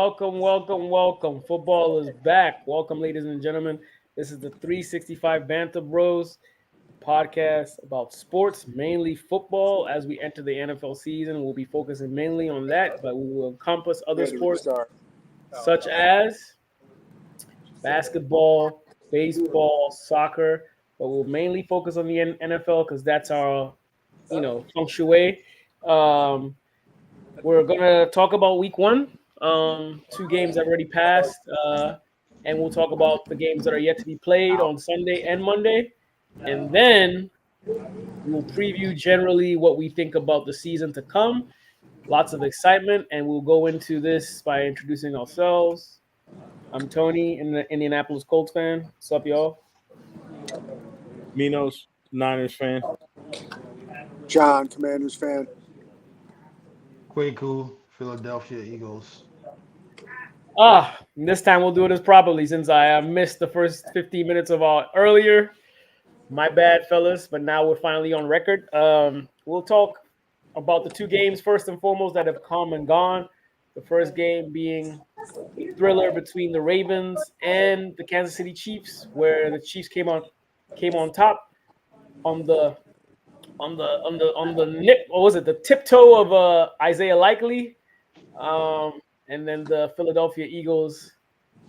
Welcome. Football is back. Welcome, ladies and gentlemen. This is the 365 Banter Bros podcast about sports, mainly football. As we enter the NFL season, we'll be focusing mainly on that, but we will encompass other sports such as basketball, baseball, soccer, but we'll mainly focus on the NFL because that's our, feng shui. Um, we're gonna talk about week one. Two games have already passed, and we'll talk about the games that are yet to be played on Sunday and Monday, and then we'll preview generally what we think about the season to come. Lots of excitement, and we'll go into this by introducing ourselves. I'm Tony, an Indianapolis Colts fan. What's up, y'all? Minos, Niners fan. John, Commanders fan. Kwaku, Philadelphia Eagles. This time we'll do this properly since I missed the first 15 minutes of our earlier. My bad, fellas, but now we're finally on record. We'll talk about the two games first and foremost that have come and gone. The first game being a thriller between the Ravens and the Kansas City Chiefs, where the Chiefs came on top on the nip, or was it the tiptoe of Isaiah Likely, and then the Philadelphia Eagles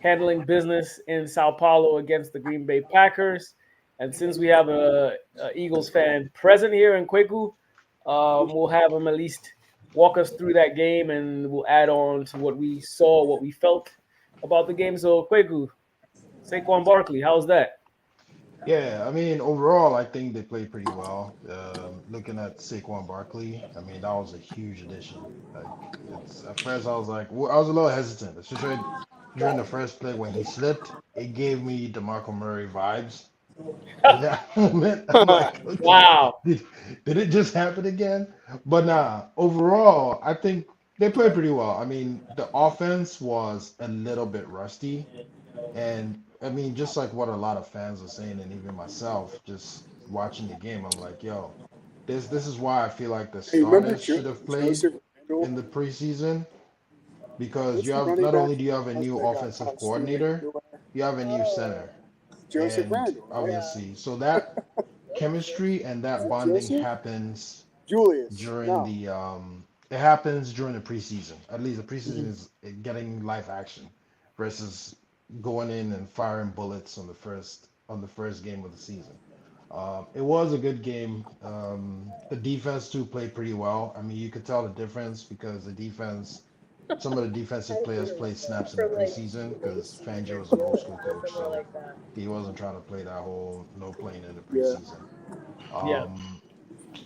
handling business in Sao Paulo against the Green Bay Packers. And since we have a Eagles fan present here in Kwaku, we'll have him at least walk us through that game, and we'll add on to what we saw, what we felt about the game. So, Kwaku, Saquon Barkley, how's that? Yeah, I mean, overall, I think they played pretty well. Looking at Saquon Barkley, I mean, that was a huge addition. Like, at first, I was like, I was a little hesitant, especially during the first play when he slipped. It gave me DeMarco Murray vibes. In that moment, I'm like, okay, Wow. did it just happen again? But nah, overall, I think they played pretty well. I mean, the offense was a little bit rusty. And I mean, just like what a lot of fans are saying, and even myself, just watching the game, I'm like, yo, this is why I feel like the Hey, remember starters should have played Joseph in the preseason because What's you the have running not back? only do you have a new That got offensive punched coordinator, you have a new center, Joseph and Randall, right? obviously, so that chemistry and that Is it bonding Joseph? happens Julius. during No. the it happens during the preseason. At least the preseason Mhm. is getting live action versus going in and firing bullets on the first game of the season. It was a good game. The defense too played pretty well. I mean, you could tell the difference because some of the defensive players played snaps in the preseason because Fangio is an old school coach, so he wasn't trying to play that whole no playing in the Yeah. preseason. Yeah.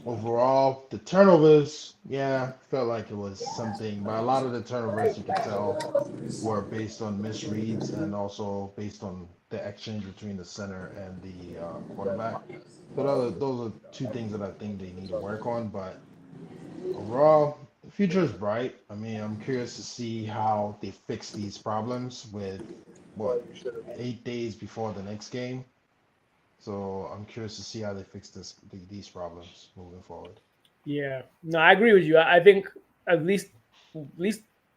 Overall, the turnovers, yeah, felt like it was something, but a lot of the turnovers you could tell were based on misreads and also based on the exchange between the center and the quarterback. So those are two things that I think they need to work on. But overall, the future is bright. I mean, I'm curious to see how they fix these problems with what 8 days before the next game. So I'm curious to see how they fix these problems moving forward. Yeah. No, I agree with you. I think at least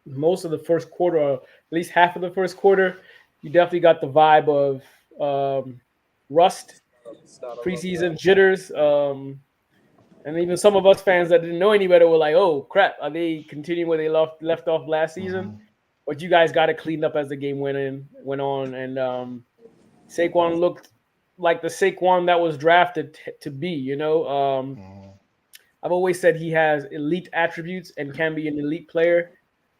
most of the first quarter, or at least half of the first quarter, you definitely got the vibe of rust, preseason jitters, and even some of us fans that didn't know any better were like, "Oh crap, are they continuing where they left off last season?" Hmm. But you guys got it cleaned up as the game went on, and Saquon looked like the Saquon that was drafted to be. Hmm. I've always said he has elite attributes and can be an elite player,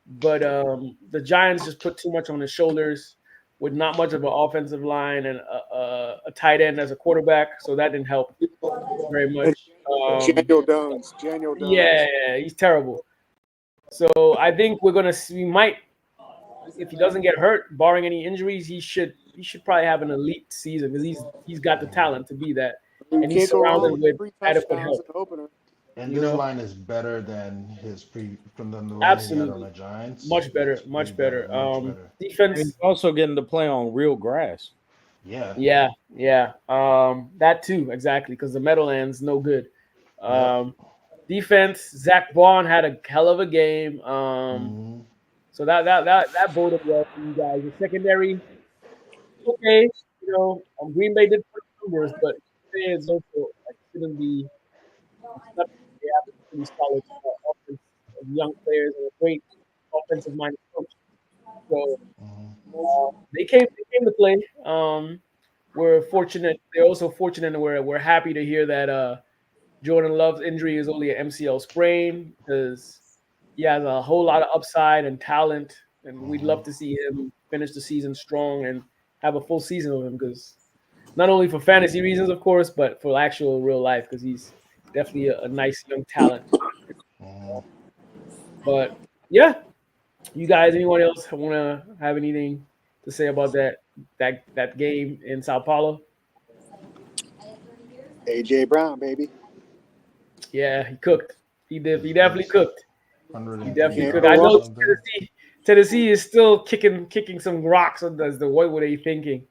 but the Giants just put too much on his shoulders with not much of an offensive line and a tight end as a quarterback, so that didn't help very And much. Um, Daniel Jones. Daniel yeah, Jones. he's terrible. So I think we're gonna see. We might, if he doesn't get hurt, barring any injuries, he should probably have an elite season because he's got the talent to be that, You and he's can't go wrong surrounded with with 3 touchdowns adequate in help. the opener. And You this know, line is better than the line he had on absolutely the Giants. much better, It's way much better, better. much better. And he's Defense. also getting to play on real grass. Yeah. Yeah. That too, exactly, because the Meadowlands no good. Yep. Um, Defense. Zach Vaughn had a hell of a game. Hmm. So So that boded well for you guys. The secondary, okay, Green Bay did put up numbers, but Green Bay is also like shouldn't be. They have a pretty solid offense of young players and a great offensive minded coach. So they came to play. We're fortunate. They're also fortunate, and we're happy to hear that Jordan Love's injury is only an MCL sprain because he has a whole lot of upside and talent, and we'd love to see him finish the season strong and have a full season of him because not only for fantasy reasons, of course, but for actual real life because he's definitely a nice young talent. But yeah, you guys, anyone else want to have anything to say about that game in Sao Paulo? AJ Brown, baby. Yeah, he cooked. He definitely cooked. He definitely cooked. I Yeah. know Tennessee is still kicking some rocks on the what were they thinking?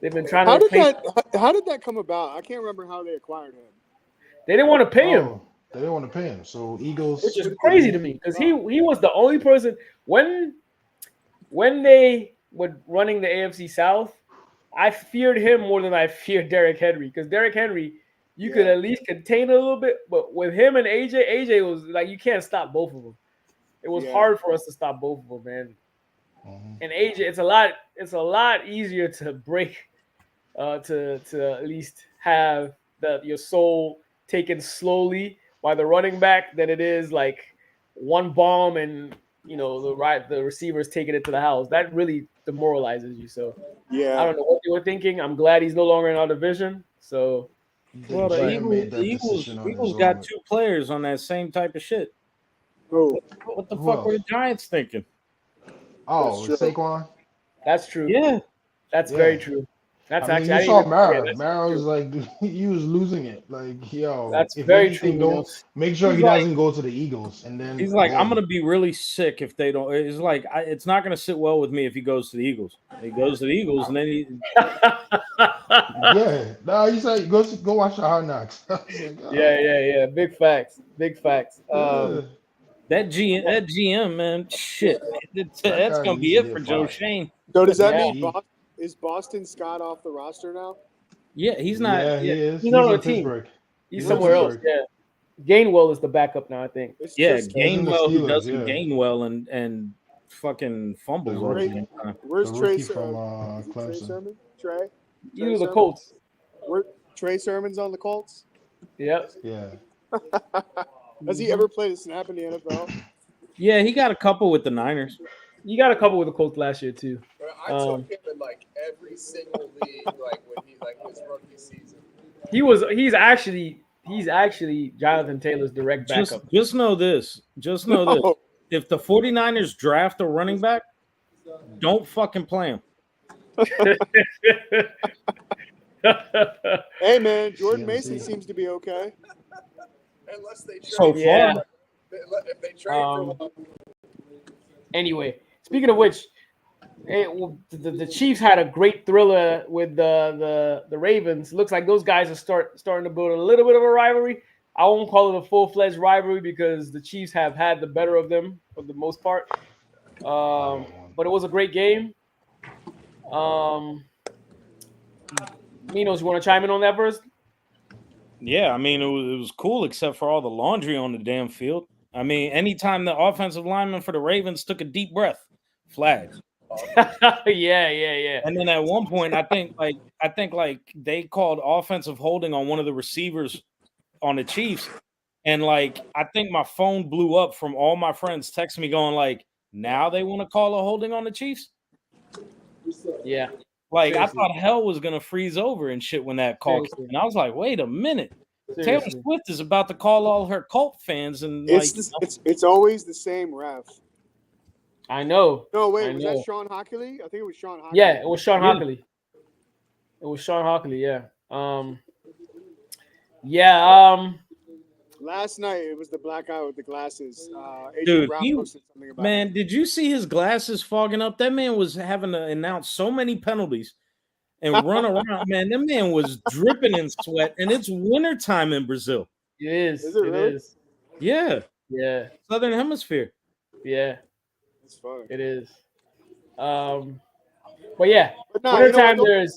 They've been trying How to did replace. how did that come about? I can't remember how they acquired him. They didn't want to pay him, They didn't want to pay him. So Eagles, which is crazy to me because he was the only person when they were running the AFC South. I feared him more than I feared Derrick Henry because Derrick Henry, you could at least contain a little bit, but with him and AJ was like you can't stop both of them. It was hard for us to stop both of them, man. And AJ, it's a lot easier to break, to at least have your soul taken slowly by the running back than it is like one bomb and the receivers taking it to the house. That really demoralizes you. So Yeah. I don't know what they were thinking. I'm glad he's no longer in our division. So Well, the GM made that Eagles decision on his own. got two players on that same type of shit. Oh, What the Who fuck were the else? Giants thinking? Oh, That's true. Saquon. that's true. Yeah, That's Yeah. very true. That's I mean, actually you I saw didn't even- Mara. yeah, that's Mara was true. like, he was losing it. Like, yo, That's if very anything, true. don't make sure He's he like- doesn't go to the Eagles. And then he's like, I'm boom. gonna be really sick if they don't. It's like it's not gonna sit well with me if he goes to the Eagles. He goes to the Eagles, and then he Yeah, no, he's like, go watch the Hard Knocks. I was like, oh, yeah. Big facts. yeah. that GM man, shit, that's That gonna guy be needs it to for get Joe fired. Shane. so does that Yeah. mean is Boston Scott off the roster now? Yeah, he's not. Yeah, he is. He's not on in the team. Pittsburgh. He's He's in somewhere else. Pittsburgh. Yeah. Gainwell is the backup now, I think. It's Yeah, just He's in the Gainwell who Steelers, doesn't yeah. gain well and fucking fumbles all the Right. time. where's The Trey rookie from is it Trey Clemson. Sermon? Trey? You the Sermon? Colts. Where Trey Sermon's on the Colts? Yep. Yeah. Has he ever played a snap in the NFL? Yeah, he got a couple with the Niners. You got a couple with the Colts last year too. I took him in like every single league, like when he like his rookie season. He's actually Jonathan Taylor's direct backup. Just know this. Just know this. Oh, If the 49ers draft a running back, don't fucking play him. hey man, Jordan CMC. Mason seems to be okay. Unless they trade So Yeah. far, if they trade for one. Anyway, speaking of which, the Chiefs had a great thriller with the Ravens. Looks like those guys are starting to build a little bit of a rivalry. I won't call it a full-fledged rivalry because the Chiefs have had the better of them for the most part. But it was a great game. Minos, you want to chime in on that first? yeah, I mean, it was cool except for all the laundry on the damn field. I mean, anytime the offensive lineman for the Ravens took a deep breath, flags. Yeah. And then at one point, I think they called offensive holding on one of the receivers on the Chiefs, and like I think my phone blew up from all my friends texting me going like, now they want to call a holding on the Chiefs. Yeah. Like Seriously. I thought hell was gonna freeze over and shit when that call Seriously. came. And I was like, wait a minute, Taylor Seriously. Swift is about to call all her cult fans and It's always the same ref. I know. No, I wait, was know. that Sean Hockley? I think it was Sean Hockley. Yeah, it was Sean Yeah. Hockley. It was Sean Hockley, yeah. Last night it was the black guy with the glasses. AJ Dude, Brown he- posted something about man, it. did you see his glasses fogging up? That man was having to announce so many penalties and run around. Man, that man was dripping in sweat, and it's wintertime in Brazil. It is. Is it really? is. Yeah, Yeah. Southern Hemisphere. Yeah. It's fun. It is. But yeah, But nah, winter you know what, time though?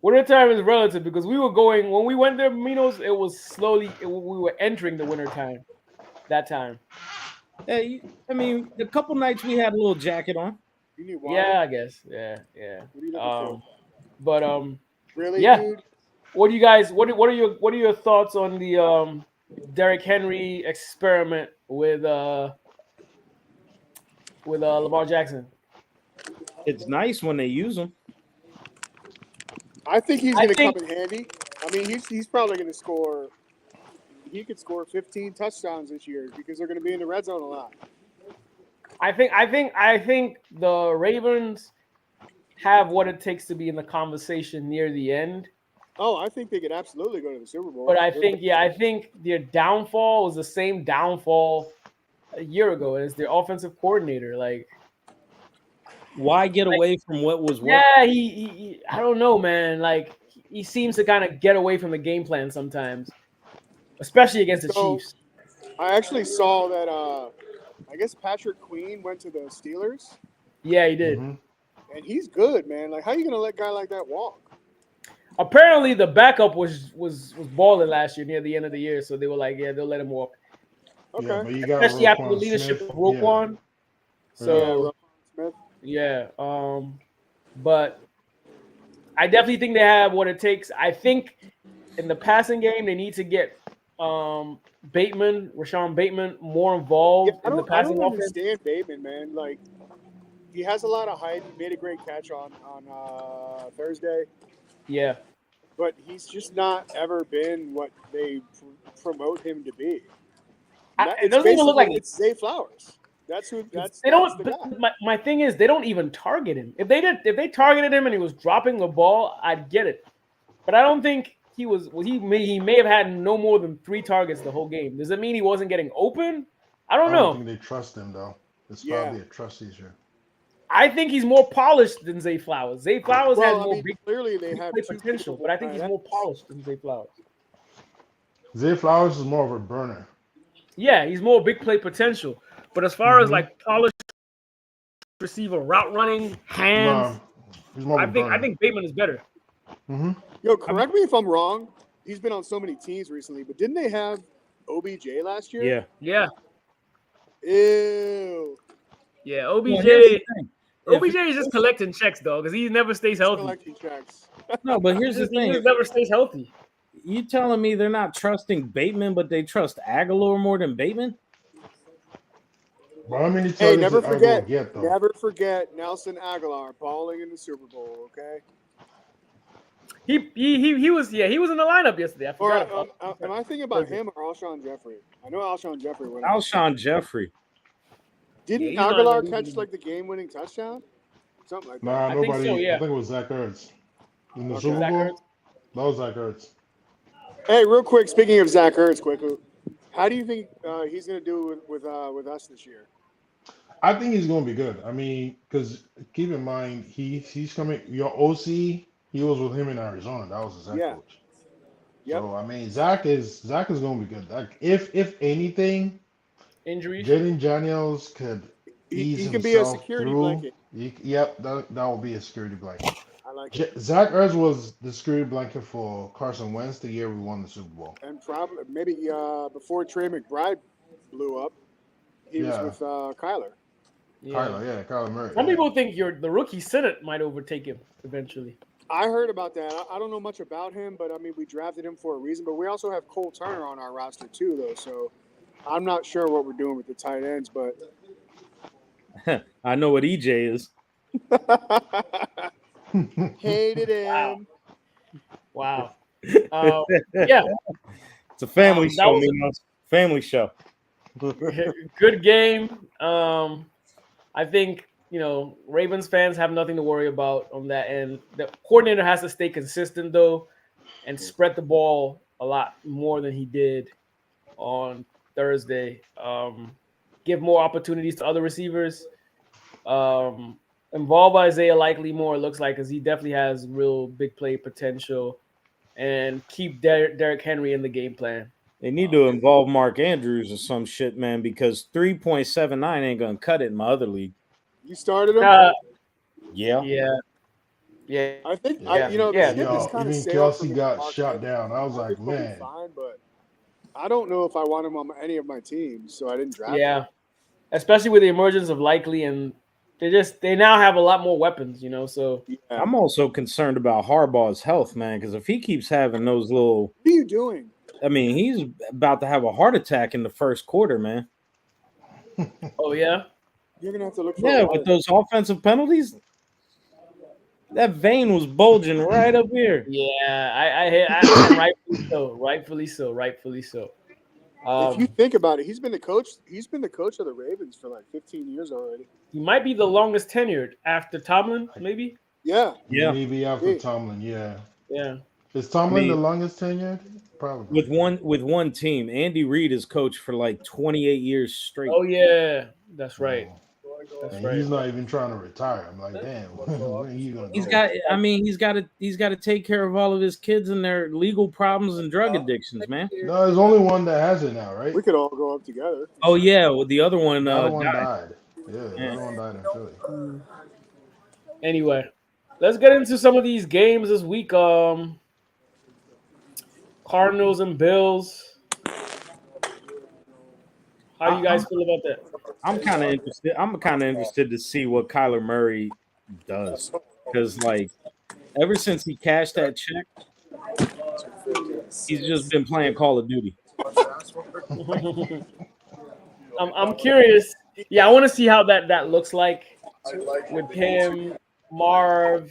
winter time is relative because we were going when we went there, Minos. It was slowly we were entering the winter time. That time, Hey, I mean, the couple nights we had a little jacket on. You need water. yeah, I guess, yeah. What are you looking for? But Really, yeah. dude? What do you guys? What are your thoughts on the Derrick Henry experiment with Lamar Jackson? It's nice when they use them. I think he's I going to come think- in handy. I mean, he's probably going to score. He could score 15 touchdowns this year because they're going to be in the red zone a lot. I think the Ravens have what it takes to be in the conversation near the end. Oh, I think they could absolutely go to the Super Bowl. But I think their downfall was the same downfall a year ago as their offensive coordinator. Like, Why get away from what was working? yeah, he I don't know, man. Like, he seems to kind of get away from the game plan sometimes, especially against the So- Chiefs. I actually saw that. I guess Patrick Queen went to the Steelers, Yeah, he did. Mhm. and he's good, man. Like, how you going to let a guy like that walk? Apparently, the backup was balling last year near the end of the year, so they were like, yeah, they'll let him walk, Okay. Yeah, but you got especially after the Roquan leadership Smith. of Roquan. Yeah, So Roquan Smith. yeah, but I definitely think they have what it takes. I think in the passing game, they need to get Rashawn Bateman, more involved Yeah, in the I passing don't offense. understand Bateman, man. Like, he has a lot of hype. He made a great catch on Thursday, Yeah, but he's just not ever been what they promote him to be. it doesn't even look like it's Zay Flowers. That's who. That's they don't. the guy. But my thing is, they don't even target him. If they targeted him and he was dropping the ball, I'd get it. But I don't think he was. He may have had no more than 3 targets the whole game. Does it mean he wasn't getting open? I don't I know. don't think they trust him though. It's Yeah. probably a trust issue. I think he's more polished than Zay Flowers. Zay Flowers has Well, I more mean, big clearly they have play two potential, capable but I think he's tight more ends. polished than Zay Flowers. Zay Flowers is more of a burner. Yeah, he's more big play potential. But as far as Mhm. like polished receiver, route running, hands, No, he's more of a burner. I think Bateman is better. hmm Yo, correct me if I'm wrong. He's been on so many teams recently, but didn't they have OBJ last year? Yeah. Yeah, Ew. yeah. Well, OBJ, here's the thing. OBJ is just collecting checks though, because he never stays healthy. Collecting checks. No, but here's the He thing. just never stays healthy. You telling me they're not trusting Bateman, but they trust Aguilar more than Bateman? But how many Hey, targets never did Aguilar forget. get though? Never forget Nelson Aguilar balling in the Super Bowl. Okay. He was he was in the lineup yesterday. I Or forgot. am I thinking about him or Alshon Jeffrey? I know Alshon Jeffrey went. Alshon Jeffrey. Didn't Yeah, he's not Aguilar in the catch league. like the game-winning touchdown? Something like that. Nah, I think nobody. so, yeah. I think it was Zach Ertz in the Okay. Super Zach Bowl. Ertz. That was Zach Ertz. Hey, real quick. Speaking of Zach Ertz, quick, how do you think he's going to do with us this year? I think he's going to be good. I mean, because keep in mind, he's coming. Your OC, he was with him in Arizona. That was his head Yeah. coach. Yep. So I mean, Zach is going to be good. Like if anything, Injuries. Jaden Daniels could ease He can be a himself security through. blanket. Yep, that will be a security blanket. I like it. Zach Ertz was the security blanket for Carson Wentz the year we won the Super Bowl. And probably maybe before Trey McBride blew up, he Yeah. was with Kyler. Yeah. Kyler Murray. Some yeah. people think the rookie Senate might overtake him eventually. I heard about that. I don't know much about him, but I mean, we drafted him for a reason. But we also have Cole Turner on our roster too, though. So I'm not sure what we're doing with the tight ends, but I know what EJ is. hated him. Wow. Yeah, It's a family that show, was a- Minos. Family show. good game. I think Ravens fans have nothing to worry about on that end. The coordinator has to stay consistent though, and spread the ball a lot more than he did on Thursday. Give more opportunities to other receivers. Involve Isaiah Likely more. It looks like because he definitely has real big play potential, and keep Derrick Henry in the game plan. They need to involve Mark Andrews or some shit, man, because 3.79 ain't gonna cut it in my other league. You started him. Yeah. Yeah. I think Yeah. the Yeah. ship has Yo, kind of even sailed for Kelsey me. got Mark shut Andrews. down. I was I like, think he'll be man. fine, but I don't know if I want him on any of my teams, so I didn't draft him. Yeah. Especially with the emergence of Likely, and they now have a lot more weapons, so Yeah. I'm also concerned about Harbaugh's health, man, because if he keeps having those little, What are you doing? I mean, he's about to have a heart attack in the first quarter, man. oh yeah. You're gonna have to look for Yeah, a with wire. those offensive penalties, that vein was bulging right up here. Yeah, rightfully so. If you think about it, he's been the coach of the Ravens for like 15 years already. He might be the longest tenured after Tomlin, maybe. Yeah. Yeah, Maybe after Hey. Tomlin, yeah. Yeah. Is Tomlin I mean, the longest tenured? Probably. with one team, Andy Reid is coached for like 28 years straight. Oh yeah, that's right. Oh. That's And right. he's not even trying to retire. I'm like, damn, when are you gonna He's go? got. I mean, he's got to take care of all of his kids and their legal problems and drug addictions, man. No, there's only one that has it now, right? We could all go up together. Oh yeah, well, the other one. The other one died. died. Yeah, the other one died in Philly. Anyway, let's get into some of these games this week. Cardinals and Bills. How do you guys feel about that? I'm kind of interested. I'm kind of interested to see what Kyler Murray does, because like ever since he cashed that check, he's just been playing Call of Duty. I'm curious. Yeah, I want to see how that looks like with him, Marv,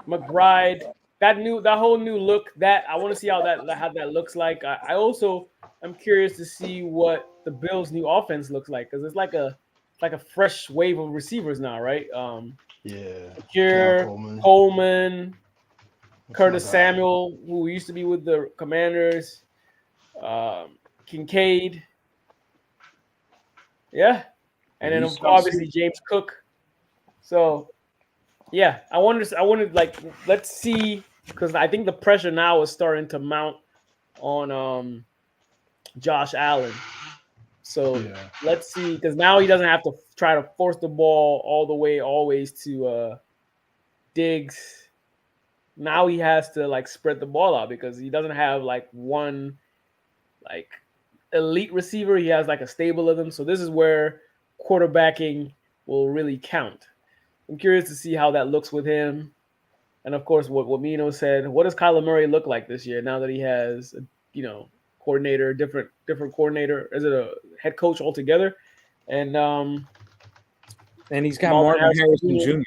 McBride. That whole new look. That I want to see how that looks like. I also am curious to see what the Bills' new offense looks like, because it's like a fresh wave of receivers now, right? Yeah. Here, Coleman. Coleman, Looks Curtis not bad. Samuel, who used to be with the Commanders, Kincaid, yeah, and then obviously James Cook. So, yeah, I wanted like, let's see, because I think the pressure now is starting to mount on Josh Allen. So Yeah. let's see, because now he doesn't have to try to force the ball all the way always to Diggs. Now he has to like spread the ball out, because he doesn't have like one like elite receiver. He has like a stable of them. So this is where quarterbacking will really count. I'm curious to see how that looks with him. And of course, what Mino said, what does Kyler Murray look like this year now that he has, coordinator, different coordinator? Is it a head coach altogether? And And he's got Marvin Harrison Jr.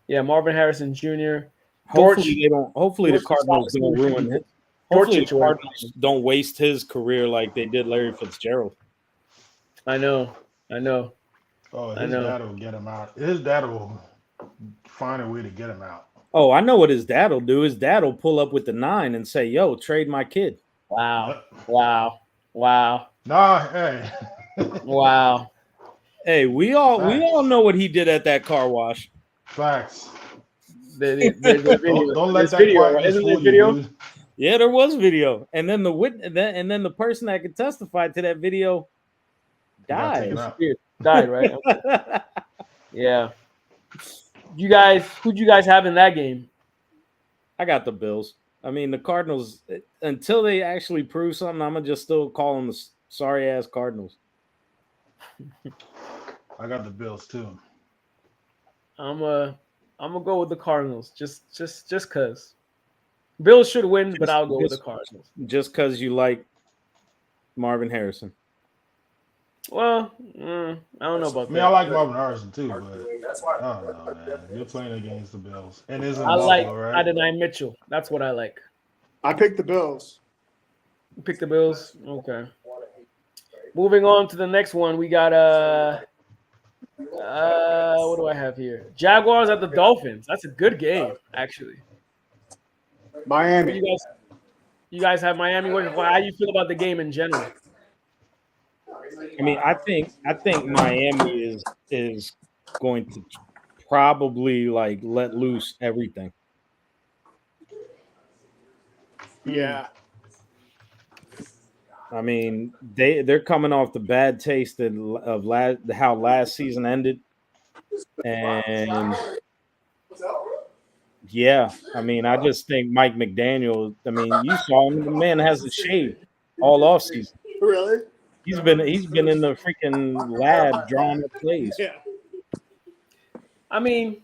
Yeah, Marvin Harrison Jr. Hopefully they don't. Hopefully the Dortch- Cardinals don't ruin it. Hopefully the Dortch- Cardinals don't waste his career like they did Larry Fitzgerald. I know. Oh, I his know. dad will get him out. His dad will find a way to get him out. Oh, I know what his dad will do. His dad will pull up with the 9 and say, "Yo, trade my kid." Wow. Nah, hey. Wow. Hey, we all know what he did at that car wash. Facts. The video. Don't let There's that video, quietness isn't there fool video? you, dude. Yeah, there was video, and then the person that could testify to that video Got died. taken out. Died, right? Yeah. Who'd you guys have in that game? I got the Bills. I mean, the Cardinals, until they actually prove something, I'm gonna just still call them the sorry ass Cardinals. I got the Bills too. I'm gonna go with the Cardinals, just cause. Bills should win, but I'll go with the Cardinals. Just because you like Marvin Harrison. Well, I don't know about I mean, that. I like Marvin Harrison too, but I don't know, man. You're playing against the Bills, and it's in I like Buffalo, right? Adonai Mitchell. That's what I like. I picked the Bills. You pick the Bills. Okay. Moving on to the next one, we got what do I have here? Jaguars at the Dolphins. That's a good game, actually. Miami. You guys have Miami. How do you feel about the game in general? I mean, I think Miami is going to probably like let loose everything. Yeah. I mean, they're coming off the bad taste of how last season ended, and yeah, I mean, I just think Mike McDaniel. I mean, you saw him; the man hasn't shaved all off season. Really? He's been in the freaking lab drawing up plays. Yeah. I mean,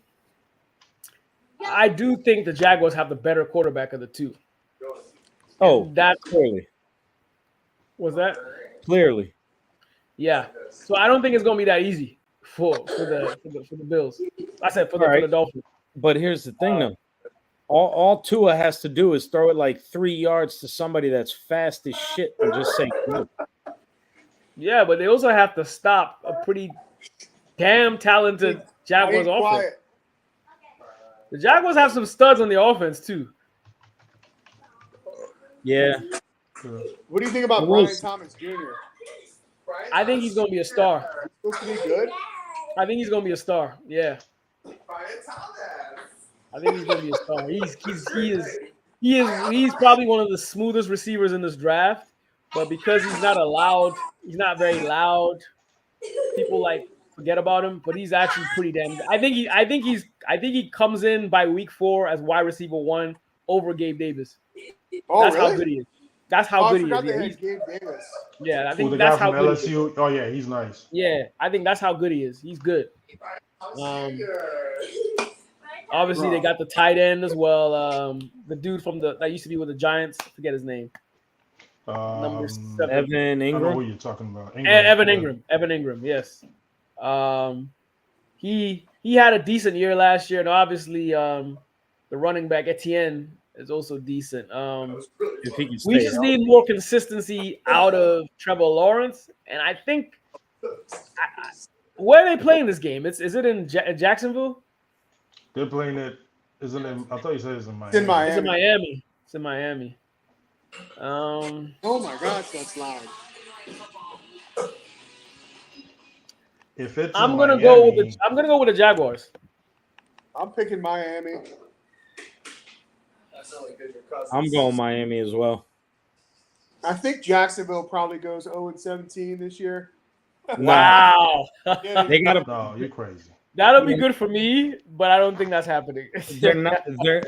I do think the Jaguars have the better quarterback of the two. Oh, That clearly, was that. clearly. Yeah. So I don't think it's gonna be that easy for the Bills. I said for the All right. Dolphins. But here's the thing, though. All Tua has to do is throw it like 3 yards to somebody that's fast as shit and just say, "Go." Yeah, but they also have to stop a pretty damn talented Jaguars Be offense. quiet. The Jaguars have some studs on the offense too. Yeah. What do you think about It Brian was- Thomas Jr.? I think he's gonna be a star. Supposed to be good. I think he's gonna be a star. Yeah, I think he's gonna be a star. He's probably one of the smoothest receivers in this draft, but because he's not very loud. People like forget about him, but he's actually pretty damn good. I think he comes in by week 4 as wide receiver 1 over Gabe Davis. Oh, That's really? how good he is. That's Oh, how I good he forgot is. they Yeah, had Gabe Davis. I Who, think the that's guy how from good he is. LSU? Oh yeah, he's nice. Yeah, I think that's how good he is. He's good. Obviously, they got the tight end as well. The dude from that used to be with the Giants. I forget his name. Number 7. Evan I know Ingram. who you're talking about. Evan Ingram. Evan Ingram. Yes. He had a decent year last year, and obviously, the running back Etienne is also decent. If he can We stay just healthy. need more consistency out of Trevor Lawrence, and I think where are they playing this game? Is it in Jacksonville? They're playing it. Isn't it? I thought you said it's in Miami. It's in Miami. It's in Miami. It's in Miami. Oh my gosh, that's loud. If it's I'm in gonna Miami, go with the Jaguars. I'm picking Miami. That's only good your cousins. I'm going Miami as well. I think Jacksonville probably goes 0-17 this year. Wow, Yeah, They got to. No, you're crazy. that'll be good for me, but I don't think that's happening. They're not.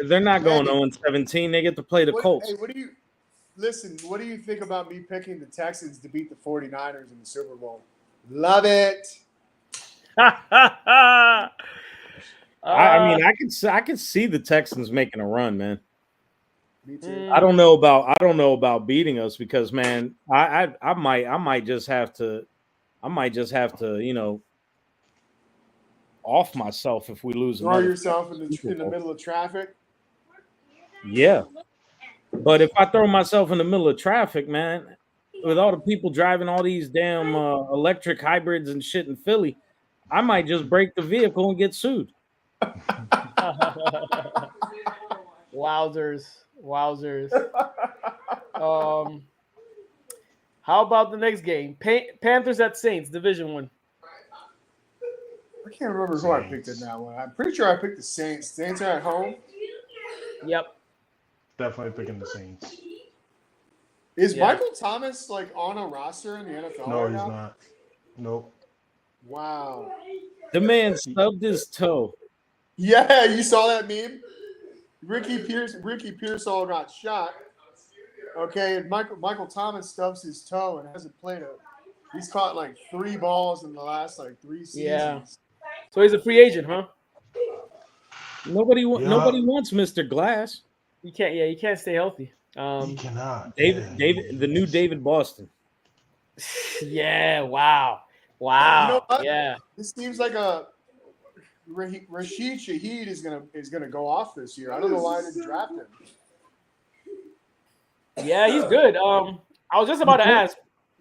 They're not going 0-17. They get to play the Colts. Hey, what do you think about me picking the Texans to beat the 49ers in the Super Bowl? Love it. I mean, I can see the Texans making a run, man. Me too. I don't know about beating us because, man, I might just have to, off myself if we lose. Throw another yourself in the Super Bowl. middle of traffic. Yeah, but if I throw myself in the middle of traffic, man, with all the people driving all these damn electric hybrids and shit in Philly, I might just break the vehicle and get sued. Wowzers. How about the next game? Panthers at Saints, Division 1. I can't remember who I picked in that one. I'm pretty sure I picked the Saints. Saints are at home. Yep. Definitely picking the Saints. Is Yeah. Michael Thomas like on a roster in the NFL No, right he's now? not. Nope. Wow. The man stubbed his toe. Yeah, you saw that meme? Ricky Pearsall got shot. Okay, and Michael Thomas stubs his toe and hasn't played he's caught like 3 balls in the last like 3 seasons. Yeah. So he's a free agent, huh? Nobody Yeah. wants Mr. Glass. He can't stay healthy. He cannot. David, the new David Boston. Yeah, wow. You know what? Yeah. This seems like a Rashid Shaheed is gonna go off this year. I don't know why I didn't draft him. Yeah, he's good. I was just about to ask,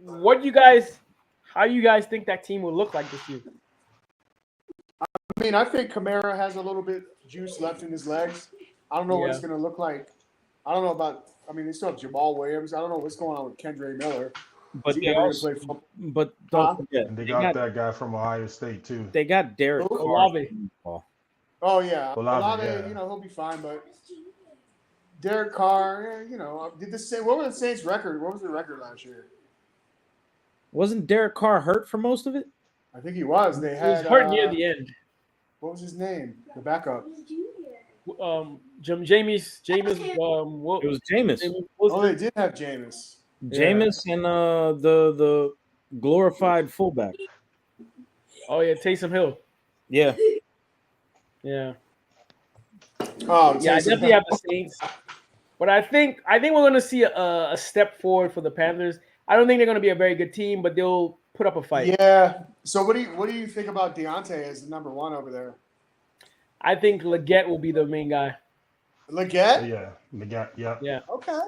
how you guys think that team will look like this year? I mean, I think Kamara has a little bit juice left in his legs. I don't know what Yeah. it's gonna look like. I don't know about. I mean, they still have Jamal Williams. I don't know what's going on with Kendra Miller. But Is he they ever gonna also, play football? but Huh? don't forget, And they got that guy from Ohio State too. they got Derek Who? Carr. Olave. Oh yeah, Olave, yeah. he'll be fine. But Derek Carr, what was the Saints' record? What was the record last year? Wasn't Derek Carr hurt for most of it? I think he was. They He was had hurt near the end. what was his name? The backup. Jameis. What It was Jameis. was Oh, the- they did have Jameis. Jameis and the glorified fullback. Oh yeah, Taysom Hill. Yeah. Yeah. Oh, Yeah, I Taysom definitely Hill. have the Saints. But I think we're going to see a step forward for the Panthers. I don't think they're going to be a very good team, but they'll put up a fight. Yeah. So what do you think about Deontay as the number one over there? I think Leggett will be the main guy. Leggett? Yeah, yeah. Yeah. Okay.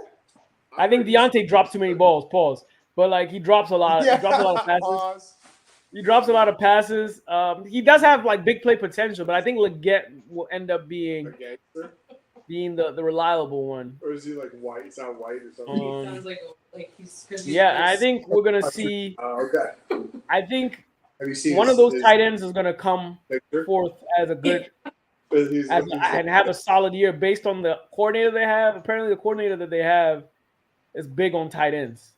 I think Deontay drops too many balls. Pause. But like he drops a lot. Yeah. He drops a lot of passes. Pause. He drops a lot of passes. He does have like big play potential, but I think Leggett will end up being the reliable one. Or is he like white? It's not white or something. Um, Sounds like he's. 'Cause he's Yeah, I think we're gonna see. Okay. I think Have you seen one of those tight ends is gonna come picture? forth as a good and have a solid year based on the coordinator they have. Apparently, the coordinator that they have is big on tight ends.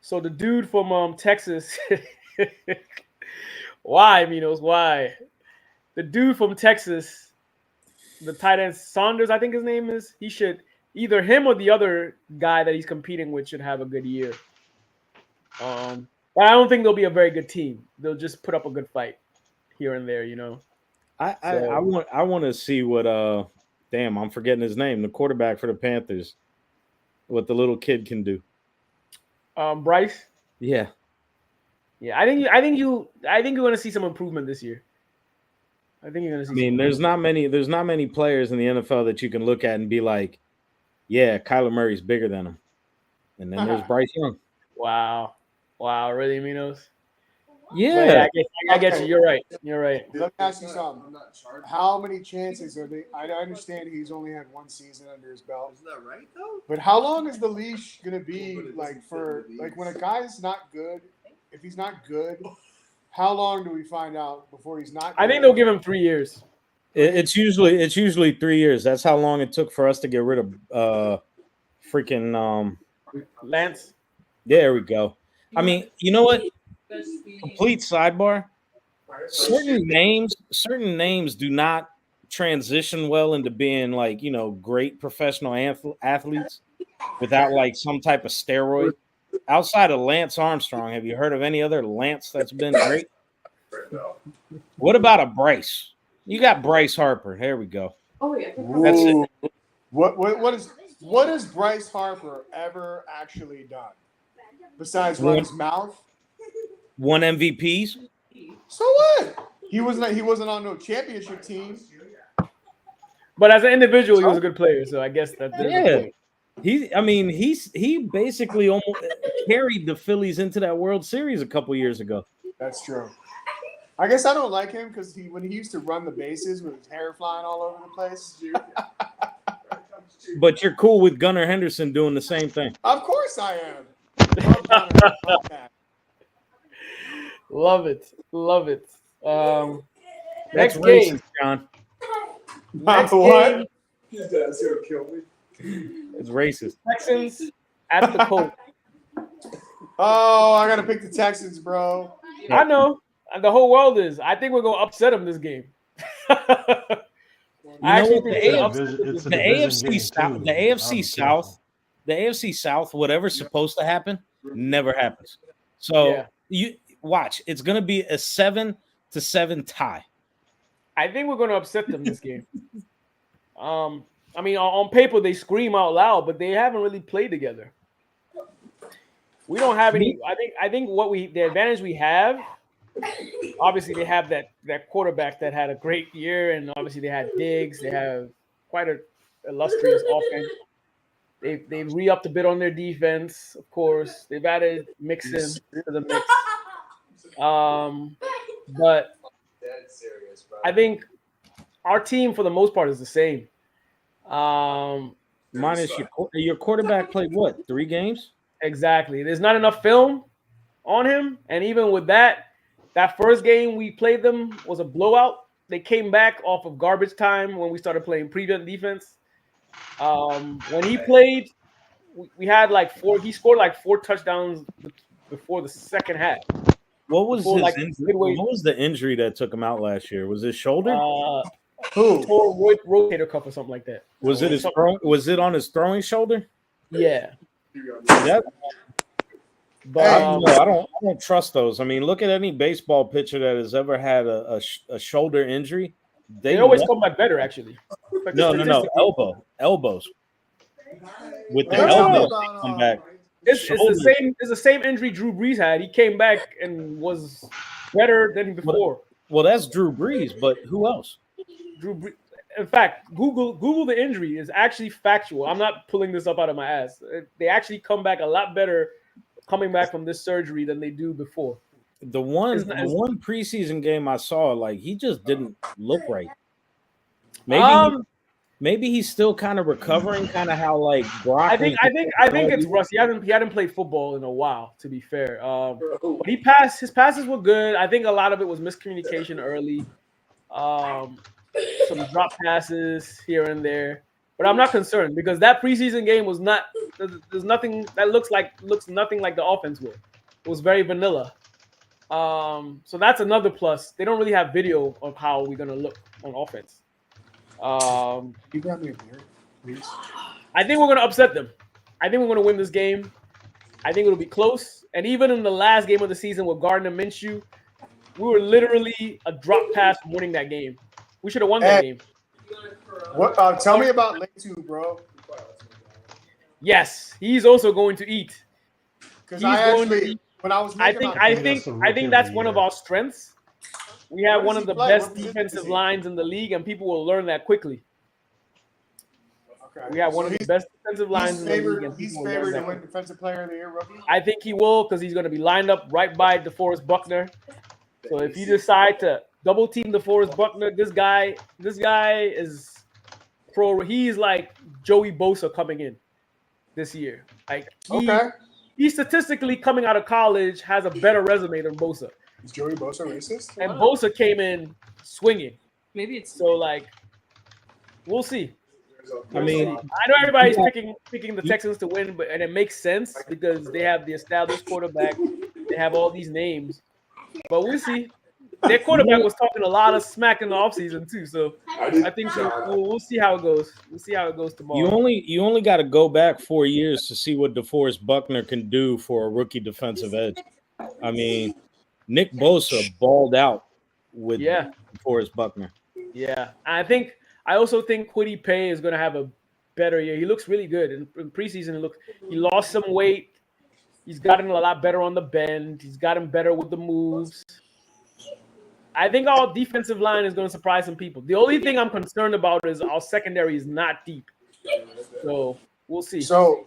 So the dude from Texas, why Minos? Why the dude from Texas, the tight end Saunders, I think his name is. He should either him or the other guy that he's competing with should have a good year. But I don't think they'll be a very good team. They'll just put up a good fight here and there, you know. I want to see what damn, I'm forgetting his name, the quarterback for the Panthers, what the little kid can do. Bryce. Yeah. Yeah, I think you're going to see some improvement this year. I think you're going to see. I mean, there's not many players in the NFL that you can look at and be like, yeah, Kyler Murray's bigger than him. And then there's Bryce Young. Wow, really, Minos? Yeah. I get you. You're right. Let me ask you something. How many chances are they? I understand he's only had one season under his belt. Isn't that right though? But how long is the leash gonna be like for like when a guy's not good? If he's not good, how long do we find out before he's not? I think good? they'll give him 3 years. It's usually 3 years. That's how long it took for us to get rid of freaking Lance. there we go. I mean, you know what? Complete sidebar. Certain names do not transition well into being like, you know, great professional athletes without like some type of steroid. Outside of Lance Armstrong, have you heard of any other Lance that's been great? What about a Bryce? You got Bryce Harper. There we go. Oh yeah. That's it. Ooh. What has Bryce Harper ever actually done besides run his mouth? Won MVPs. So what? He wasn't on no championship team. But as an individual, he was a good player. So I guess that. Yeah. He basically almost carried the Phillies into that World Series a couple years ago. That's true. I guess I don't like him because when he used to run the bases with his hair flying all over the place. But you're cool with Gunnar Henderson doing the same thing. Of course I am. Love Gunnar. Love that. Love it. That's Next racist, game. John. Next What? game, That's gonna kill me. It's racist. Texans at the Colts. Oh, I gotta pick the Texans, bro. I know. The whole world is. I think we're gonna upset them this game. I actually what? think The they're gonna upset them It's this a game. The division AFC game, South, too. the AFC I'm South, careful. the AFC South, whatever's supposed to happen never happens. So Yeah. you watch, it's gonna be a 7-7 tie. I think we're gonna upset them this game. I mean, on paper they scream out loud, but they haven't really played together. We don't have any. I think the advantage we have. Obviously, they have that quarterback that had a great year, and obviously they had Diggs. They have quite a illustrious offense. They've re-upped a bit on their defense, of course. They've added Mixon to the mix. But Dead serious, bro. I think our team, for the most part, is the same. Minus your quarterback played what, 3 games? Exactly. There's not enough film on him, and even with that first game we played them was a blowout. They came back off of garbage time when we started playing prevent defense. When he played, we had like 4. He scored like 4 touchdowns before the second half. What was Before, his like, injury? midway- What was the injury that took him out last year? Was it shoulder? Who? Tore rotator cuff or something like that. was it his was it on his throwing shoulder? Yeah, That but Hey, I don't trust those. I mean, look at any baseball pitcher that has ever had a shoulder injury. they always come back better, actually. Like, No, statistically. elbows. With the Hey, tell me elbows, about, come back. It's Shoulders. the same injury Drew Brees had. He came back and was better than before. Well, that's Drew Brees, but who else? Drew Brees. In fact, Google the injury is actually factual. I'm not pulling this up out of my ass. They actually come back a lot better coming back from this surgery than they do before. The one It's not- one preseason game I saw, like he just didn't look right. Maybe he's still kind of recovering, kind of how like Brock. I think it's Russ. He hadn't played football in a while, to be fair. But his passes were good. I think a lot of it was miscommunication early. Some drop passes here and there. But I'm not concerned because that preseason game was not. There's nothing that looks nothing like the offense will. It was very vanilla. So that's another plus. They don't really have video of how we're gonna look on offense. You got me a beer, please. I think we're gonna upset them. I think we're gonna win this game. I think it'll be close. And even in the last game of the season with Gardner Minshew, we were literally a drop pass from winning that game. We should have won that game. What? Tell me about Letu, bro. Yes, he's also going to eat. Because He's I going to actually, eat. when I was I making think my I think think that's the I rookie think of that's the one of year. our strengths. We have Where one does of he the play? best What position defensive is he? lines in the league, and people will learn that quickly. Okay. We have one of So the best defensive lines He's in the league, favored. and He's people will learn favored that to win quickly. Defensive Player of the Year, rookie. I think he will because he's going to be lined up right by DeForest Buckner. So if you decide to double team DeForest Buckner, this guy is pro. He's like Joey Bosa coming in this year. Like he statistically coming out of college has a better resume than Bosa, Is Joey Bosa racist? and Bosa came in swinging. Maybe it's So like, we'll see. I mean, I know everybody's picking the Texans to win, and it makes sense because they have the established quarterback. They have all these names, but we'll see. Their quarterback was talking a lot of smack in the offseason too, so I think we'll see how it goes. We'll see how it goes tomorrow. you only got to go back 4 years to see what DeForest Buckner can do for a rookie defensive edge. I mean, Nick Bosa balled out with DeForest Buckner. Yeah, I also think Kwity Paye is going to have a better year. He looks really good in preseason. He lost some weight. He's gotten a lot better on the bend. He's gotten better with the moves. I think our defensive line is going to surprise some people. The only thing I'm concerned about is our secondary is not deep. So we'll see. So,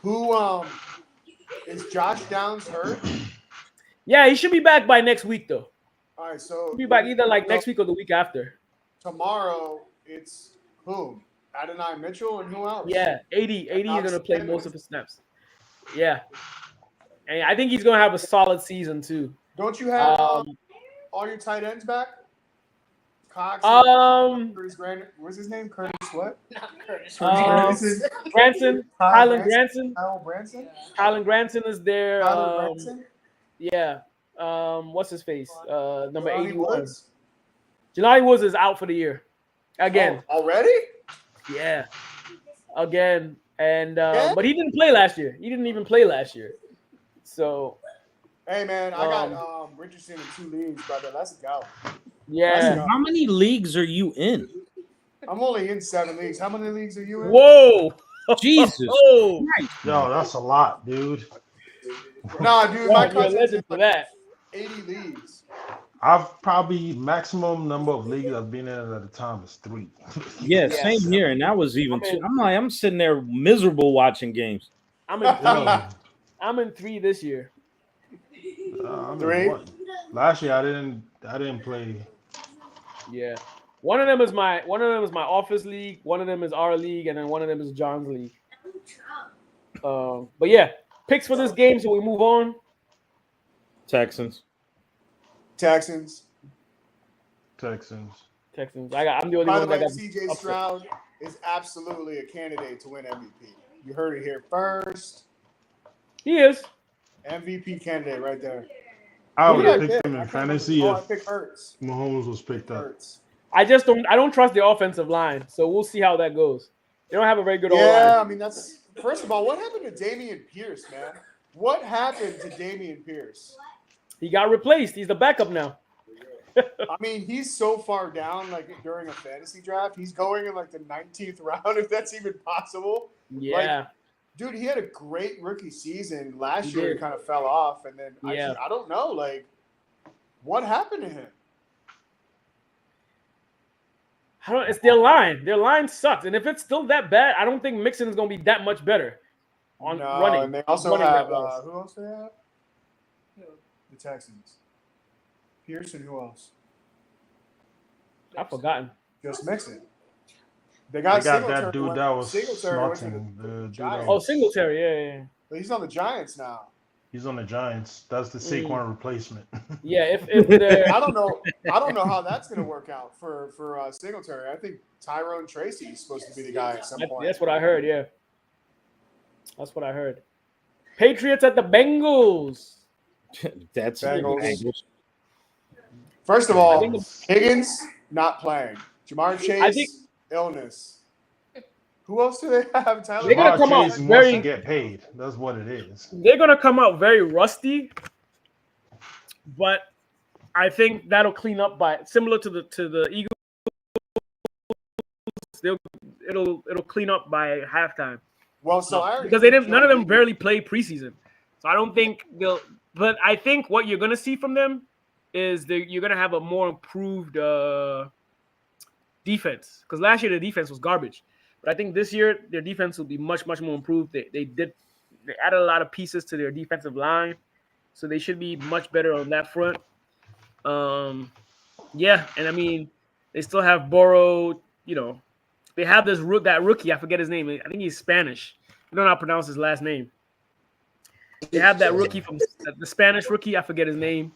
who is Josh Downs hurt? Yeah, he should be back by next week, though. All right, so He'll be back either like next week or the week after. tomorrow it's whom? Adonai Mitchell and who else? Yeah, 80 is going to play most of the snaps. Yeah. And I think he's going to have a solid season, too. Don't you have all your tight ends back? Cox. Curtis Grant. What's his name? Curtis what? not Curtis. Granson, Kylan Granson. Kyle Branson. Kylan Granson is there. Kyler Branson. Yeah. What's his face? Number Jelani 81. Woods. Jelani Woods is out for the year. Again. Oh, already? Yeah. Again. And Again? but he didn't play last year. He didn't even play last year. So Hey man, I got Richardson in 2 leagues, brother. Let's go. yeah. How many leagues are you in? I'm only in 7 leagues. How many leagues are you in? Whoa. Jesus. Oh. Yo, that's a lot, dude. Nah, dude, my You're a cousin's in legend for that. 80 leagues. I've probably maximum number of leagues I've been in at a time is 3. Yeah, Yes. same here. And that was even two. I'm sitting there miserable watching games. I'm in 3. I'm in 3 this year. I'm in 3? 1. Last year I didn't play. Yeah. One of them is my office league, one of them is our league, and then one of them is John's league. But yeah, picks for this game, so we move on. Texans. Texans. Texans. I'm the only By the one way, that got CJ upset. Stroud is absolutely a candidate to win MVP. You heard it here first. He is. MVP candidate right there. I Who would did have I picked pick? him I in can't remember. fantasy Oh, I if picked Hurts. Mahomes was picked up. Hurts. I don't trust the offensive line, so we'll see how that goes. They don't have a very good Yeah, O-line. I mean that's first of all, what happened to Damian Pierce, man? What happened to Damian Pierce? He got replaced. He's the backup now. I mean, he's so far down, like during a fantasy draft. He's going in like the 19th round, if that's even possible. Yeah. Dude, he had a great rookie season. Last He year, he did. kind of fell off, and then Yeah. I don't know, like, what happened to him? It's their line. Their line sucks. And if it's still that bad, I don't think Mixon is going to be that much better on No, running. and they also running have that well. who else do they have? The Texans. Pierce and who else? I've forgotten. Just Mixon. They They got got that dude went- that was Singletary went to snotting. The dude that Giants. Oh, was, Singletary. Yeah. But he's on the Giants now. he's on the Giants. That's the Saquon replacement. Yeah, if they're I don't know how that's going to work out for Singletary. I think Tyrone Tracy is supposed to be the guy at some point. that's what I heard, yeah. That's what I heard. Patriots at the Bengals. That's Bengals. Bengals. First of I all, think Higgins not playing. Jamar Chase illness. Who else do they have? Tyler. They're gonna Jamar come out Chase wants very- to get paid. That's what it is. They're gonna come out very rusty, but I think that'll clean up by similar to the Eagles. It'll clean up by halftime Well, so I already because none of them barely play preseason, so I don't think they'll. But I think what you're gonna see from them is you're gonna have a more improved defense because last year the defense was garbage, but I think this year their defense will be much more improved. They added a lot of pieces to their defensive line, so they should be much better on that front. Yeah, and I mean they still have Burrow. You know, they have that rookie. I forget his name. I think he's Spanish. I don't know how to pronounce his last name. They have that rookie from the Spanish rookie. I forget his name.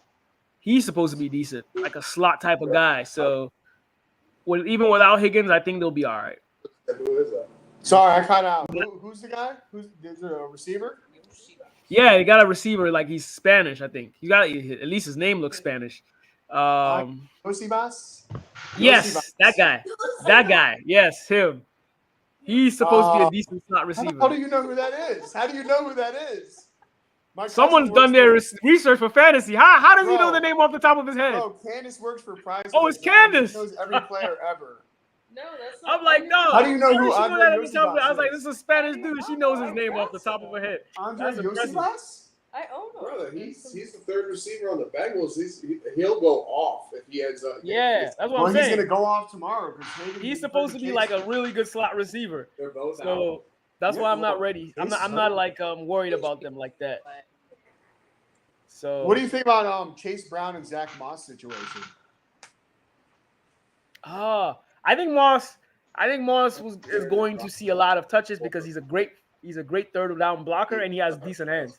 He's supposed to be decent, like a slot type of guy. So, even without Higgins, I think they'll be all right. Who is that? Sorry, I cut out. Who's the guy? Who's a receiver? Yeah, they got a receiver like he's Spanish. I think he got at least his name looks Spanish. Josibas? Yes, that guy. Yes, him. He's supposed to be a decent slot How receiver. do you know who that is? How do you know who that is? My cousin Someone's works done their for- research for fantasy. How does he know Bro. the name off the top of his head? Bro, Candace works for Prize. Oh, it's Picks. Candace. She knows every player ever. No, that's not. I'm like, no. How do you know who she Andre that every time. Yosibas I was like, is? this is a Spanish dude. She knows his name off the top of her head. Andre That's impressive. Josibas? I own them. Brother, he's the third receiver on the Bengals. He'll go off if he ends up. Yeah, that's what Well, I'm he's saying. gonna go off tomorrow because maybe He's supposed to be like a really good slot receiver. They're both out. So that's why I'm not ready. I'm not like worried about them like that. So What do you think about Chase Brown and Zach Moss situation? I think Moss is going to see a lot of touches because he's a great third down blocker and he has decent hands.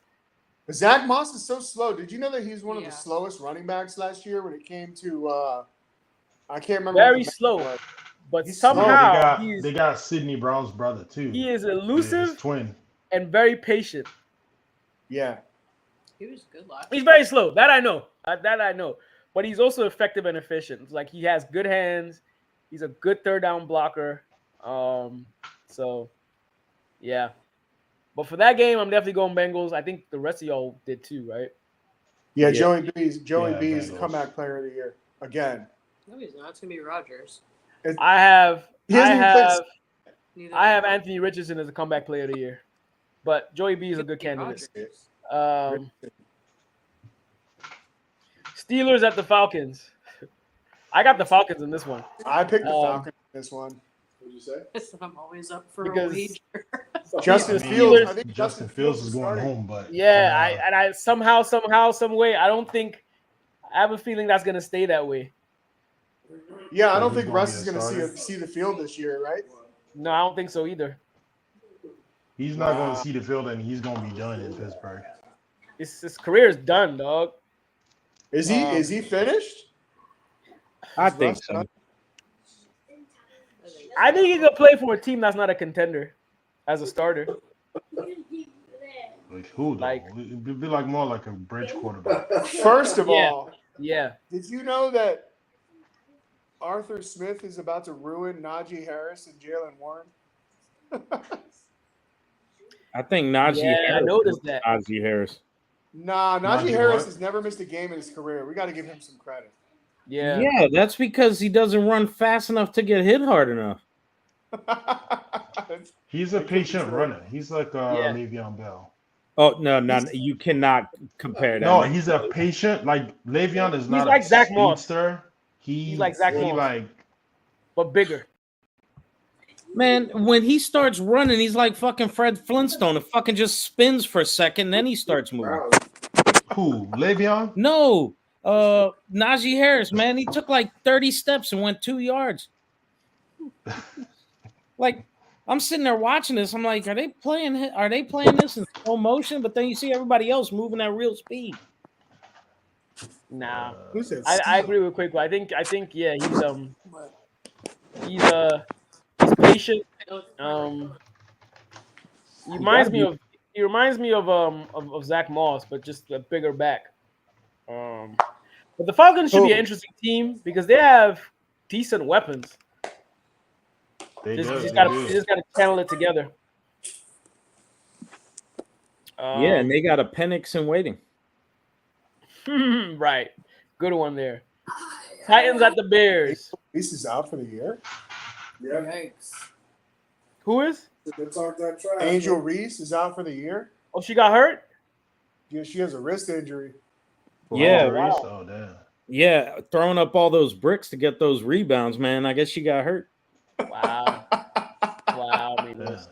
Zach Moss is so slow. Did you know that he's one of the Yeah. slowest running backs last year when it came to I can't remember. Very what the slow. was. But He's No, somehow they got Sidney Brown's brother too. he is His elusive twin. and very patient. Yeah. He was good last. He's very slow. That I know. But he's also effective and efficient. Like he has good hands. He's a good third down blocker. So yeah. But for that game, I'm definitely going Bengals. I think the rest of y'all did too, right? Yeah, Yeah. Joey B's the Bengals. comeback player of the year again. No, he's not. It's gonna be Rodgers. I have He hasn't even played- Neither I have Anthony Richardson as a comeback player of the year. But Joey B is a good candidate. Rodgers. Steelers at the Falcons. I got the Falcons in this one. I picked the Um, Falcons in this one. What'd you say? I'm always up for Because- a wager. Justin the Fields. Steelers- I think Justin Fields is going starting. home, but Yeah, I somehow, some way, I have a feeling that's gonna stay that way. Yeah, I don't He's think gonna Russ be is a going to starter. see the field this year, right? No, I don't think so either. he's not going to see the field, and he's going to be done in Pittsburgh. His career is done, dog. Is he finished? I Is think Russ so. done? I think he could play for a team that's not a contender as a starter. Like who though? Like- It'd be like more like a bridge quarterback. First of Yeah. all, Yeah. did you know that Arthur Smith is about to ruin Najee Harris and Jalen Warren? I think Najee Yeah, I Harris. noticed that. Najee Harris. Nah, Najee Najee Harris what? has never missed a game in his career. We got to give him some credit. Yeah. Yeah, that's because he doesn't run fast enough to get hit hard enough. He's a That could be patient true. runner. He's like Yeah. Le'Veon Bell. Oh no, you cannot compare that. No, he's a patient. Like Le'Veon is not like a Zach Moss. speedster. He's like Zach he Moss. like But bigger. Man, when he starts running, he's like fucking Fred Flintstone. It fucking just spins for a second, then he starts moving. who? Le'Veon? No, Najee Harris, man, he took like 30 steps and went 2 yards. Like, I'm sitting there watching this. I'm like, are they playing this in slow motion? But then you see everybody else moving at real speed. Nah. Who's that? I agree with Quavo. I think yeah, he's patient. He reminds me of Zach Moss, but just a bigger back. But the Falcons should be an interesting team because they have decent weapons. They Just do. gotta channel it together. Yeah, and they got a Penix in waiting. Right. Good one there. Titans at the Bears. Reese is out for the year. Yikes. Who is? Angel Reese is out for the year. Oh, she got hurt? Yeah, she has a wrist injury. Yeah, Reese? wow. Oh damn. Yeah, throwing up all those bricks to get those rebounds, man. I guess she got hurt. Wow. Wow, Yeah. man. Oh,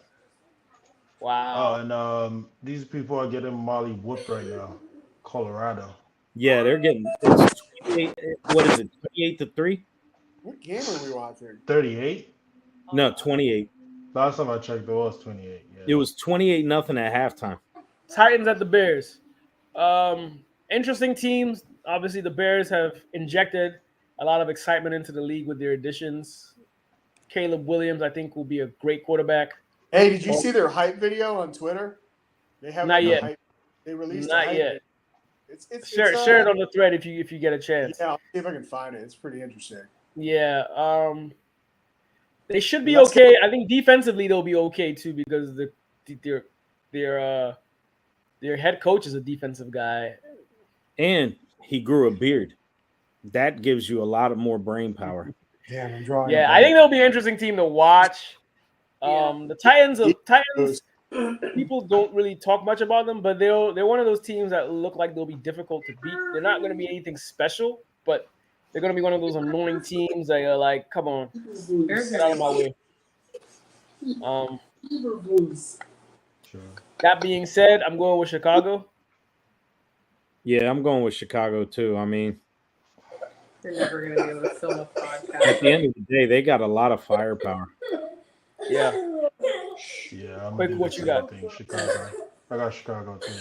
Wow. and these people are getting Molly whooped right now. Colorado. Yeah, they're getting it's 28, what is it, 28-3? What game are we watching? 38. No, 28. Last time I checked, it was 28. Yeah. It was 28-0 at halftime. Titans at the Bears. Interesting teams. Obviously, the Bears have injected a lot of excitement into the league with their additions. Caleb Williams, I think, will be a great quarterback. Hey, did you see their hype video on Twitter? They have Not yet. They released Not a hype yet. video. It's Share it on the thread if you get a chance. Yeah, I'll see if I can find it. It's pretty interesting. Yeah. They should be okay. I think defensively they'll be okay too because their head coach is a defensive guy. And he grew a beard. That gives you a lot of more brain power. Damn, I'm drawing. Yeah, I think they'll be an interesting team to watch. Yeah. The Titans. People don't really talk much about them, but they're one of those teams that look like they'll be difficult to beat. They're not going to be anything special, but they're going to be one of those annoying teams that are like, come on, get out of my way. Sure. That being said, I'm going with Chicago. Yeah, I'm going with Chicago too. I mean, You're never going to be able to film a at podcast. the end of the day, they got a lot of firepower. Yeah. Yeah, I'm Quick, gonna do what the you same got? thing. Chicago. I got Chicago too.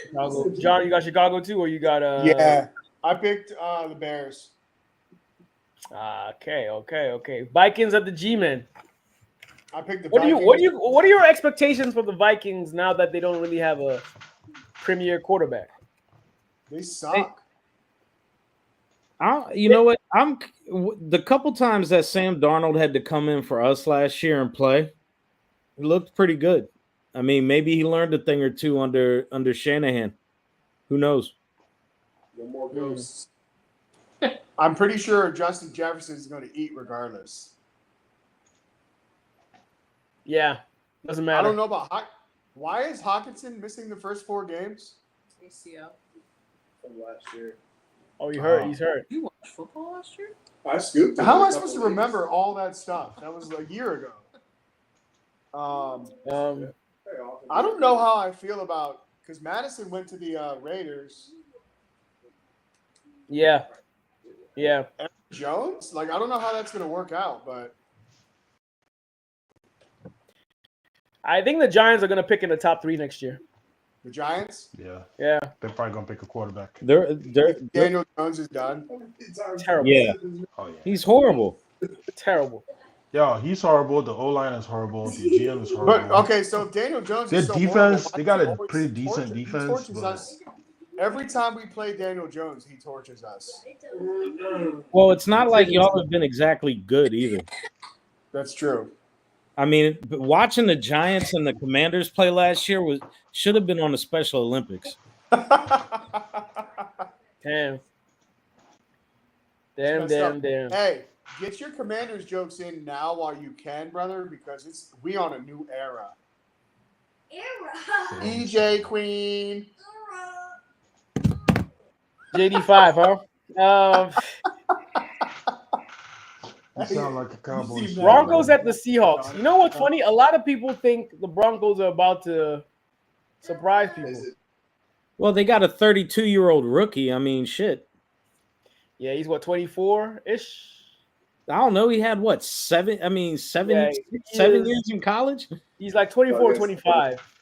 Chicago. John, you got Chicago too, or you got Yeah, I picked the Bears. Okay. Vikings at the G-Men. I picked the. What Vikings. are your expectations for the Vikings now that they don't really have a premier quarterback? They suck. You know what? The couple times that Sam Darnold had to come in for us last year and play, it looked pretty good. I mean, maybe he learned a thing or two under Shanahan. Who knows? No more ghosts. I'm pretty sure Justin Jefferson is going to eat regardless. Yeah, doesn't I matter. don't know about why is Hawkinson missing the first 4 games? ACL. From last year. Oh, you heard? He's hurt. You watched football last year? I scooped him How am in a I supposed to couple remember all that stuff? That was a year ago. I don't know how I feel about because Madison went to the Raiders. Yeah. Jones, like I don't know how that's going to work out, but I think the Giants are going to pick in the top 3 next year. the Giants, Yeah, Yeah. they're probably gonna pick a quarterback. They're Daniel Jones is done. Terrible. yeah. Oh yeah. He's horrible. Terrible. Yo, he's horrible. The O line is horrible. The GM is But horrible. okay, so if Daniel Jones Their is so defense, horrible, they got why a does he pretty always decent torture- defense, He tortures but us every time we play Daniel Jones. He tortures us. Well, it's not like y'all have been exactly good either. That's true. I mean, but watching the Giants and the Commanders play last year should have been on the Special Olympics. Damn. Messed up. Damn. Hey, get your Commanders jokes in now while you can, brother, because we on a new era. EJ Queen. JD5, huh? you sound like a cowboy. You see Broncos at the Seahawks. You know what's funny? A lot of people think the Broncos are about to surprise people. Well, they got a 32-year-old rookie. I mean, shit. Yeah, he's what, 24-ish? I don't know. He had what, 7 Yeah, seven is. years in college? He's like 24, 25.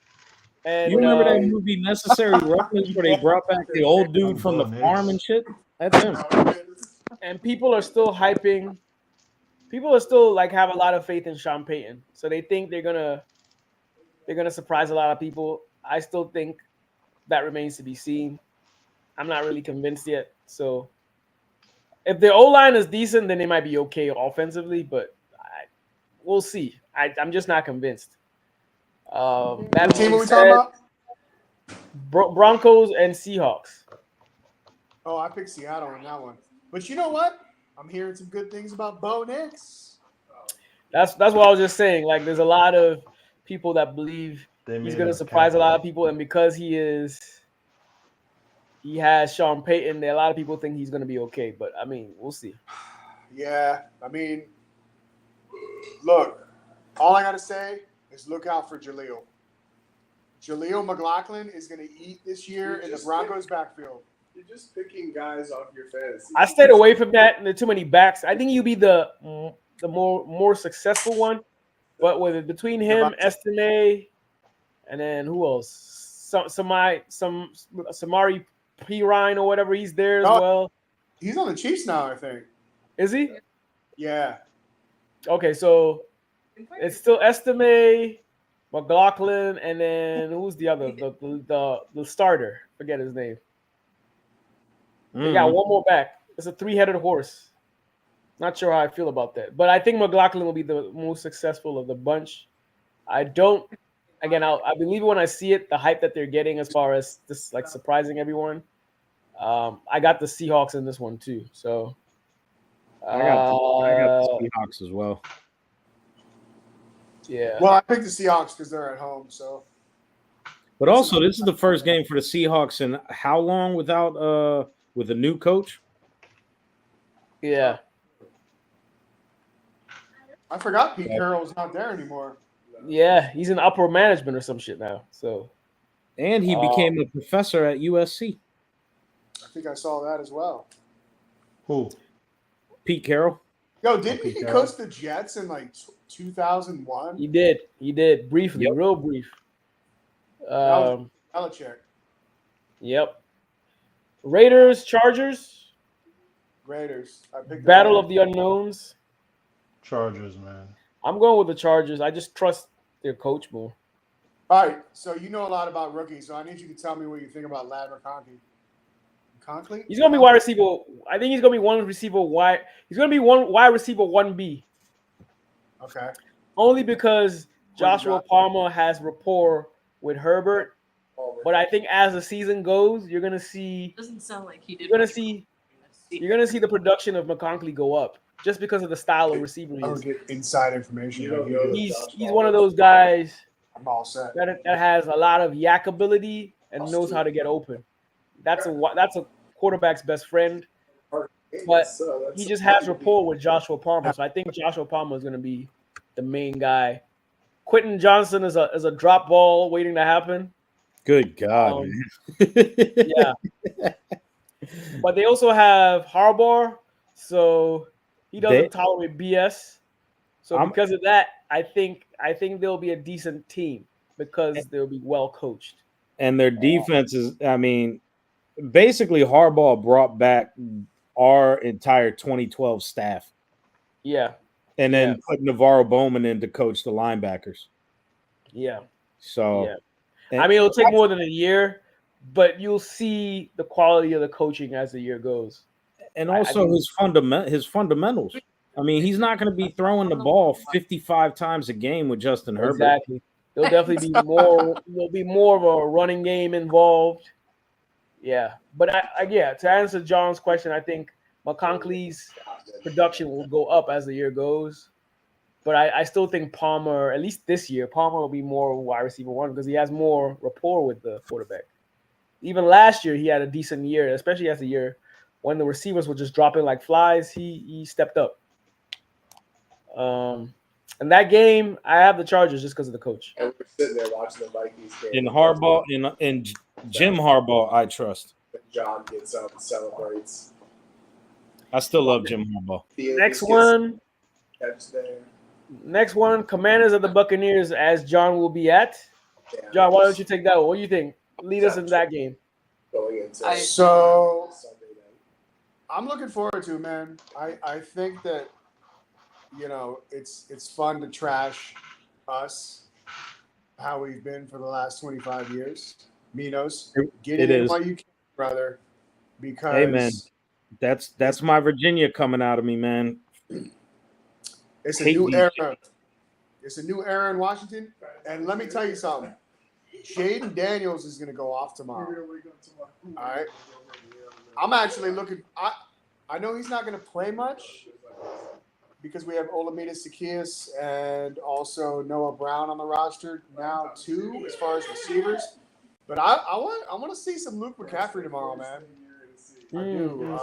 And You remember that movie Necessary Roughness where they brought back the old dude from the farm and shit? That's him. and people are still hyping. People are still like have a lot of faith in Sean Payton. So they think they're gonna surprise a lot of people. I still think that remains to be seen. I'm not really convinced yet. So if the O-line is decent, then they might be okay offensively, but we'll see. I'm just not convinced. That What team being are we said, talking about? Broncos and Seahawks. Oh, I picked Seattle on that one. But you know what? I'm hearing some good things about Bo Nix. That's what I was just saying. Like, there's a lot of people that believe he's going to surprise a lot of people, and because he has Sean Payton, a lot of people think he's going to be okay. But I mean, we'll see. Yeah, I mean, look, all I got to say is look out for Jaleel. Jaleel McLaughlin is going to eat this year in the Broncos backfield. You're just picking guys off your fantasy. I stayed away from that, and there are too many backs. I think you'll be the more successful one. But with between him, Estime, and then who else? Samari Pirine or whatever, he's there as well. He's on the Chiefs now, I think. Is he? Yeah. Okay, so it's still Estime, McLaughlin, and then who's the other? The starter. Forget his name. They got one more back. It's a 3-headed horse. Not sure how I feel about that, but I think McLaughlin will be the most successful of the bunch. I believe it when I see it, the hype that they're getting as far as this like surprising everyone. I got the Seahawks in this one too, so I got the Seahawks as well. Yeah. Well, I picked the Seahawks because they're at home. So, but also, this is the first game for the Seahawks in how long without with a new coach? Yeah. I forgot Pete Carroll's not there anymore. Yeah, he's in upper management or some shit now. So, and he became a professor at USC. I think I saw that as well. Who? Pete Carroll. Yo, didn't he coach the Jets in like 2001? He did briefly, real brief. Belichick. Yep. Raiders, Chargers. Raiders. I picked Battle of the Unknowns. Chargers, man. I'm going with the Chargers. I just trust their coach more. All right, so you know a lot about rookies, so I need you to tell me what you think about Ladd McConkey. McConkey? He's going to be wide receiver. I think he's going to be one receiver wide. He's going to be one wide receiver 1B. Okay. Only because Joshua Palmer has rapport with Herbert. But I think as the season goes, you're going to see. Doesn't sound like he did. You're going to see the production of McConkey go up just because of the style of receiver he I is. don't get inside information. He's one of those guys I'm all set. that has a lot of yak ability and knows how to get open. That's a quarterback's best friend. But he just has rapport with Joshua Palmer. So I think Joshua Palmer is going to be the main guy. Quentin Johnson is a drop ball waiting to happen. Good God, man. Yeah. But they also have Harbaugh, so he doesn't tolerate BS. So because of that, I think they'll be a decent team because they'll be well coached. And their defense is, I mean, basically Harbaugh brought back our entire 2012 staff. Yeah. and then put Navarro Bowman in to coach the linebackers. Yeah. So, yeah. I mean, it'll take more than a year, but you'll see the quality of the coaching as the year goes. And also his fundamentals. I mean, he's not going to be throwing the ball 55 times a game with Justin Herbert. Exactly. There'll definitely be more. There'll be more of a running game involved. Yeah, but to answer John's question, I think McConkey's production will go up as the year goes. But I still think Palmer, at least this year, Palmer will be more wide receiver one because he has more rapport with the quarterback. Even last year, he had a decent year, especially as the year when the receivers were just dropping like flies. He stepped up. And that game, I have the Chargers just because of the coach. And we're sitting there watching the Vikings game. In Harbaugh, in Jim Harbaugh, I trust. John gets up and celebrates. I still love Jim Harbaugh. Next one, Commanders at the Buccaneers, as John will be at. John, why don't you take that one? What do you think? Lead us in that game. So I'm looking forward to it, man. I think that it's fun to trash us, how we've been for the last 25 years. Minos, get it in while you can, brother. Because hey, man, that's my Virginia coming out of me, man. It's a new era. It's a new era in Washington. And let me tell you something. Jaden Daniels is going to go off tomorrow. All right. I'm actually looking. I know he's not going to play much because we have Olamide Zaccheaus and also Noah Brown on the roster now too, as far as receivers. But I want to see some Luke McCaffrey tomorrow, man. I do.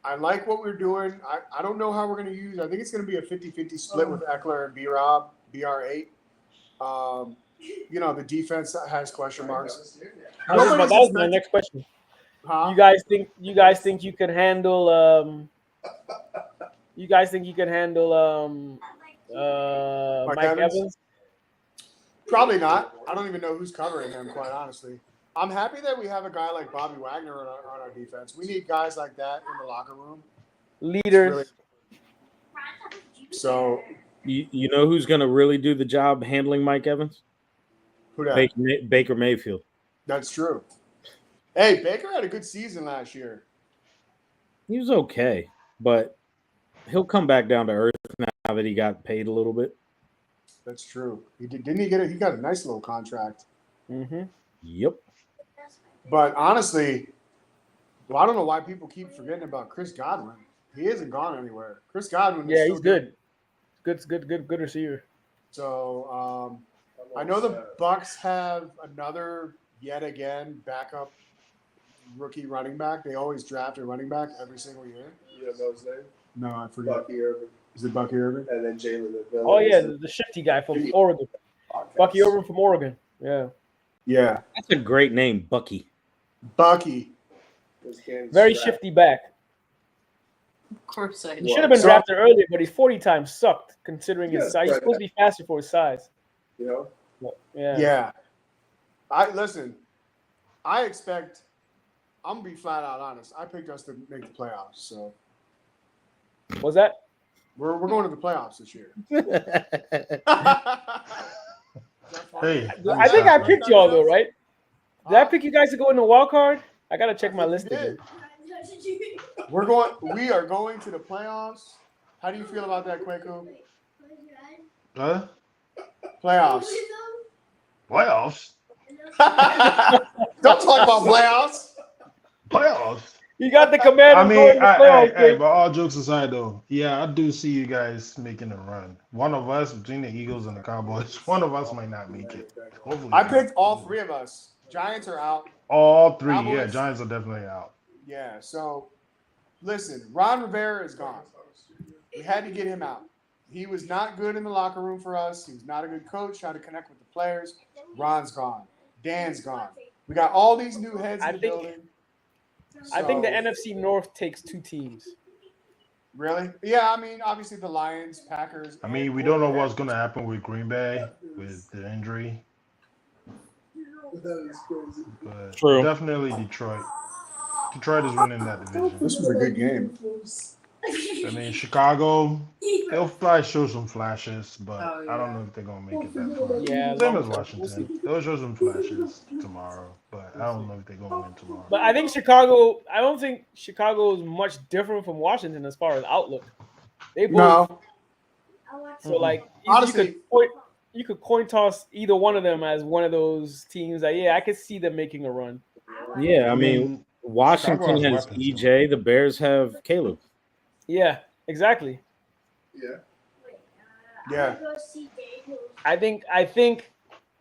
I like what we're doing. I don't know how we're going to use. I think it's going to be a 50-50 split with Eckler and B-Rob, BR8. The defense has question marks. That was my next question. Huh? You guys think you can handle Mike Evans? Probably not. I don't even know who's covering him, quite honestly. I'm happy that we have a guy like Bobby Wagner on our defense. We need guys like that in the locker room. Leaders. So you know who's going to really do the job handling Mike Evans? Who that? Baker Mayfield. That's true. Hey, Baker had a good season last year. He was okay, but he'll come back down to earth now that he got paid a little bit. That's true. He didn't he get it? He got a nice little contract. Mm-hmm. Yep. But honestly, I don't know why people keep forgetting about Chris Godwin. He hasn't gone anywhere. Chris Godwin. Yeah, he's good. Good receiver. So I know the Bucs have another yet again backup rookie running back. They always draft a running back every single year. You don't know his name? No, I forget. Bucky Irvin. Is it Bucky Irvin? And then Jalen McMillan. Oh yeah, the shifty guy from Oregon. Bucky Irvin from Oregon. Yeah. Yeah. That's a great name, Bucky. Bucky. Very shifty back. Of course I He do. should have been drafted earlier, but he's 40 times sucked considering his size. He's supposed to be faster for his size. You know? Yeah. Yeah. I expect. I'm gonna be flat out honest. I picked us to make the playoffs, so Was that? we're going to the playoffs this year. Hey, I think I picked y'all though, right? Did I pick you guys to go in the wild card? I gotta check my list again. We are going to the playoffs. How do you feel about that, Kwaku? Huh? Playoffs. Playoffs? Don't talk about playoffs. Playoffs? You got the Commanders I going mean, to the playoffs. but all jokes aside, though, yeah, I do see you guys making a run. One of us, between the Eagles and the Cowboys, one of us might not make it. Hopefully, I not. picked all three of us. Giants are out. All three. Cowboys. Yeah, Giants are definitely out. Yeah, so listen, Ron Rivera is gone. We had to get him out. He was not good in the locker room for us. He was not a good coach, how to connect with the players. Ron's gone. Dan's gone. We got all these new heads in the building. I think the So- NFC North takes two teams. Really? Yeah, I mean, obviously the Lions, Packers. I mean, we don't know what's going to happen with Green Bay with the injury. That is crazy. But True. definitely Detroit. Detroit is winning that division. This was a good game. I mean, Chicago, they'll probably show some flashes, but Oh, I don't yeah. know if they're gonna make it that far. Yeah, Same as we'll Washington. see. They'll show some flashes tomorrow, but I don't know if they're gonna win tomorrow. But I think Chicago. I don't think Chicago is much different from Washington as far as outlook. They both. No, So like Honestly- you could coin toss either one of them as one of those teams that I could see them making a run. Yeah, I mean, Washington Chicago has has weapons, EJ. The Bears have Caleb. Yeah, exactly. Yeah. yeah. I think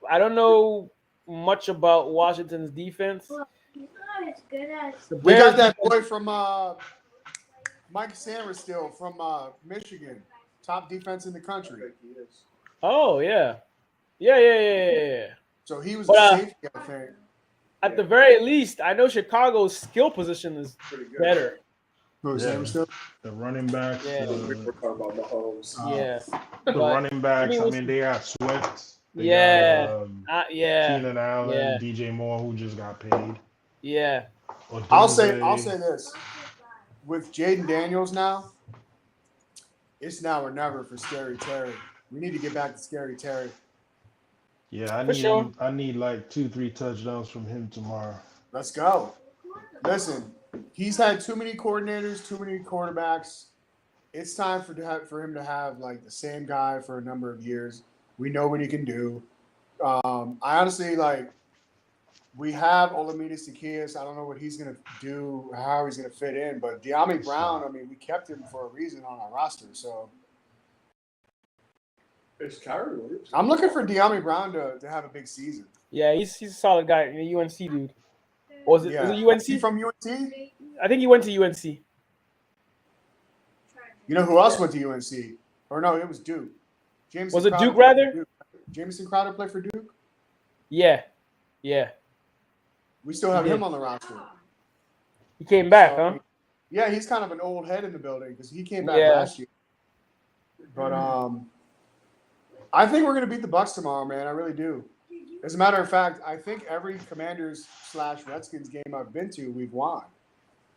I don't know much about Washington's defense. The We got Bears that boy from Mike Sanders still from Michigan, top defense in the country. Oh yeah. Yeah. So he was But, a safety, I think. At the very least, I know Chicago's skill position is better. Who was Yeah. Sanders still? The running backs, Yeah. We're talking about Mahomes. Yeah. the But- running backs. I I mean, mean, they got Swift. They Yeah. got, Yeah. Keenan Allen, Yeah. DJ Moore, who just got paid. Yeah. I'll say Odunze. this. With Jaden Daniels now, it's now or never for Scary Terry. We need to get back to Scary Terry. Yeah, I For need sure. I need like 2-3 touchdowns from him tomorrow. Let's go. Listen, he's had too many coordinators, too many quarterbacks. It's time for him to have like the same guy for a number of years. We know what he can do. I honestly like. We have Olamide Zaccheaus. I don't know what he's going to do, how he's going to fit in. But De'Ami Brown, I mean, we kept him for a reason on our roster. So It's Kyrie Williams. I'm looking for De'Ami Brown to have a big season. Yeah, he's a solid guy. A UNC dude. Or was it Yeah. was it Is he UNC? from UNC? I think he went to UNC. You know who else went to UNC? Or no, it was Duke. Jameson Was it Crowder Duke, played for rather? Duke. Jameson Crowder played for Duke. Yeah. We still have He him did. on the roster. He came back, So, huh? Yeah, he's kind of an old head in the building because he came back Yeah. last year. But I think we're gonna beat the Bucks tomorrow, man. I really do. As a matter of fact, I think every Commanders/Redskins game I've been to, we've won.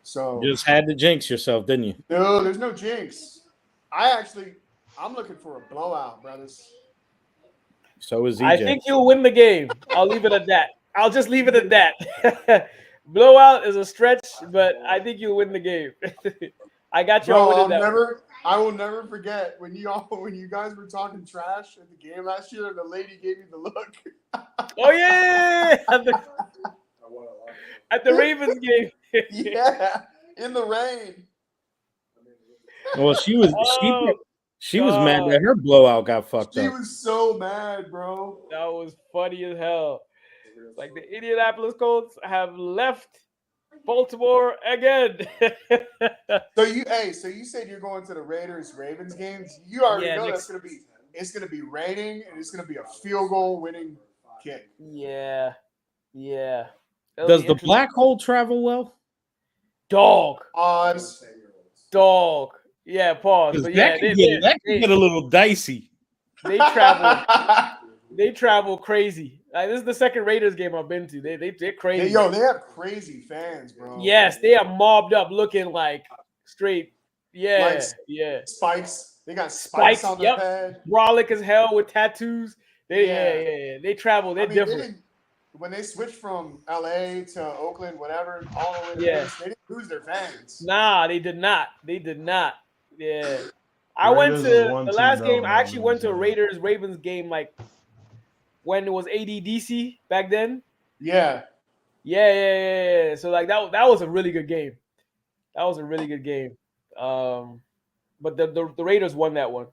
So You just had to jinx yourself, didn't you? no, there's no jinx. I'm looking for a blowout, brothers. So is I EJ. think you'll win the game. I'll leave it at that. I'll just leave it at that. Blowout is a stretch, but I think you'll win the game. I got you all Bro, winning that. I will never forget when you guys were talking trash at the game last year and the lady gave you the look. Oh yeah, at the, I want a lot. at the Ravens game. Yeah, in the rain. Well, she was Oh, she was mad that her blowout got fucked She up. was so mad, bro. that was funny as hell. Like the Indianapolis Colts have left Baltimore again. So you said you're going to the Raiders-Ravens games. You already Yeah, know next- it's gonna be raining and it's gonna be a field goal winning kick. yeah. It'll Does be the interesting. black hole travel well? dog? Odds. Yeah, pause. 'Cause But yeah, that could get a little dicey. they travel. They travel crazy. Like, this is the second Raiders game I've been to. They're crazy. They have crazy fans, bro. Yes, they are mobbed up, looking like straight. Yeah, Like- yeah. Spikes. They got spikes Spikes, on their yep. head. Brolic as hell with tattoos. Yeah. Yeah. They travel. They're I mean, different. when they switched from LA to Oakland, whatever, all the way to Yeah. Vegas, they didn't lose their fans. Nah, they did not. Yeah. I went Raiders to is one the team last that game. will I not actually went to a lose, Raiders Ravens game like when it was ADDC back then. Yeah. Yeah. So like that was a really good game. But the Raiders won that one.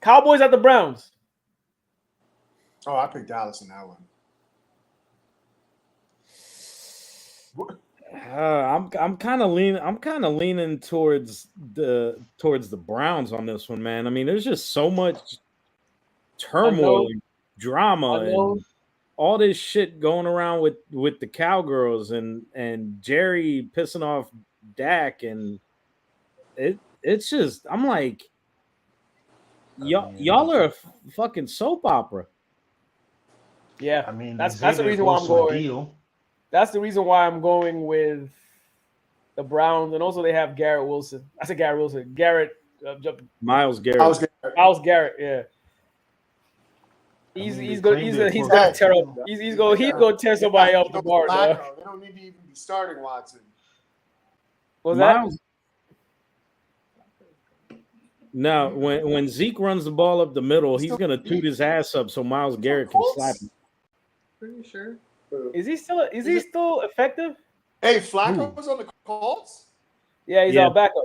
Cowboys at the Browns. Oh, I picked Dallas in that one. I'm kind of leaning towards the Browns on this one, man. I mean, there's just so much turmoil, and drama, and all this shit going around with the Cowgirls and Jerry pissing off Dak, and it's just I'm like, y'all are a fucking soap opera. Yeah, I mean, that's they the say reason they're why I'm close to a going. deal. That's the reason why I'm going with the Browns, and also they have Garrett Wilson. I said Garrett Wilson. Miles Garrett. I was gonna, Miles Garrett. Yeah. mean, He's they going. claimed He's it he's for- gonna tear up. He's going to tear somebody up tomorrow. Dog. Flacco. They don't need to even be starting Watson. What was that? Miles. Now, when Zeke runs the ball up the middle, he's gonna toot his ass up so Miles Garrett can slap him. Pretty sure. Is he still effective? Hey, Flacco was on the Colts. Yeah, he's Yeah. our backup.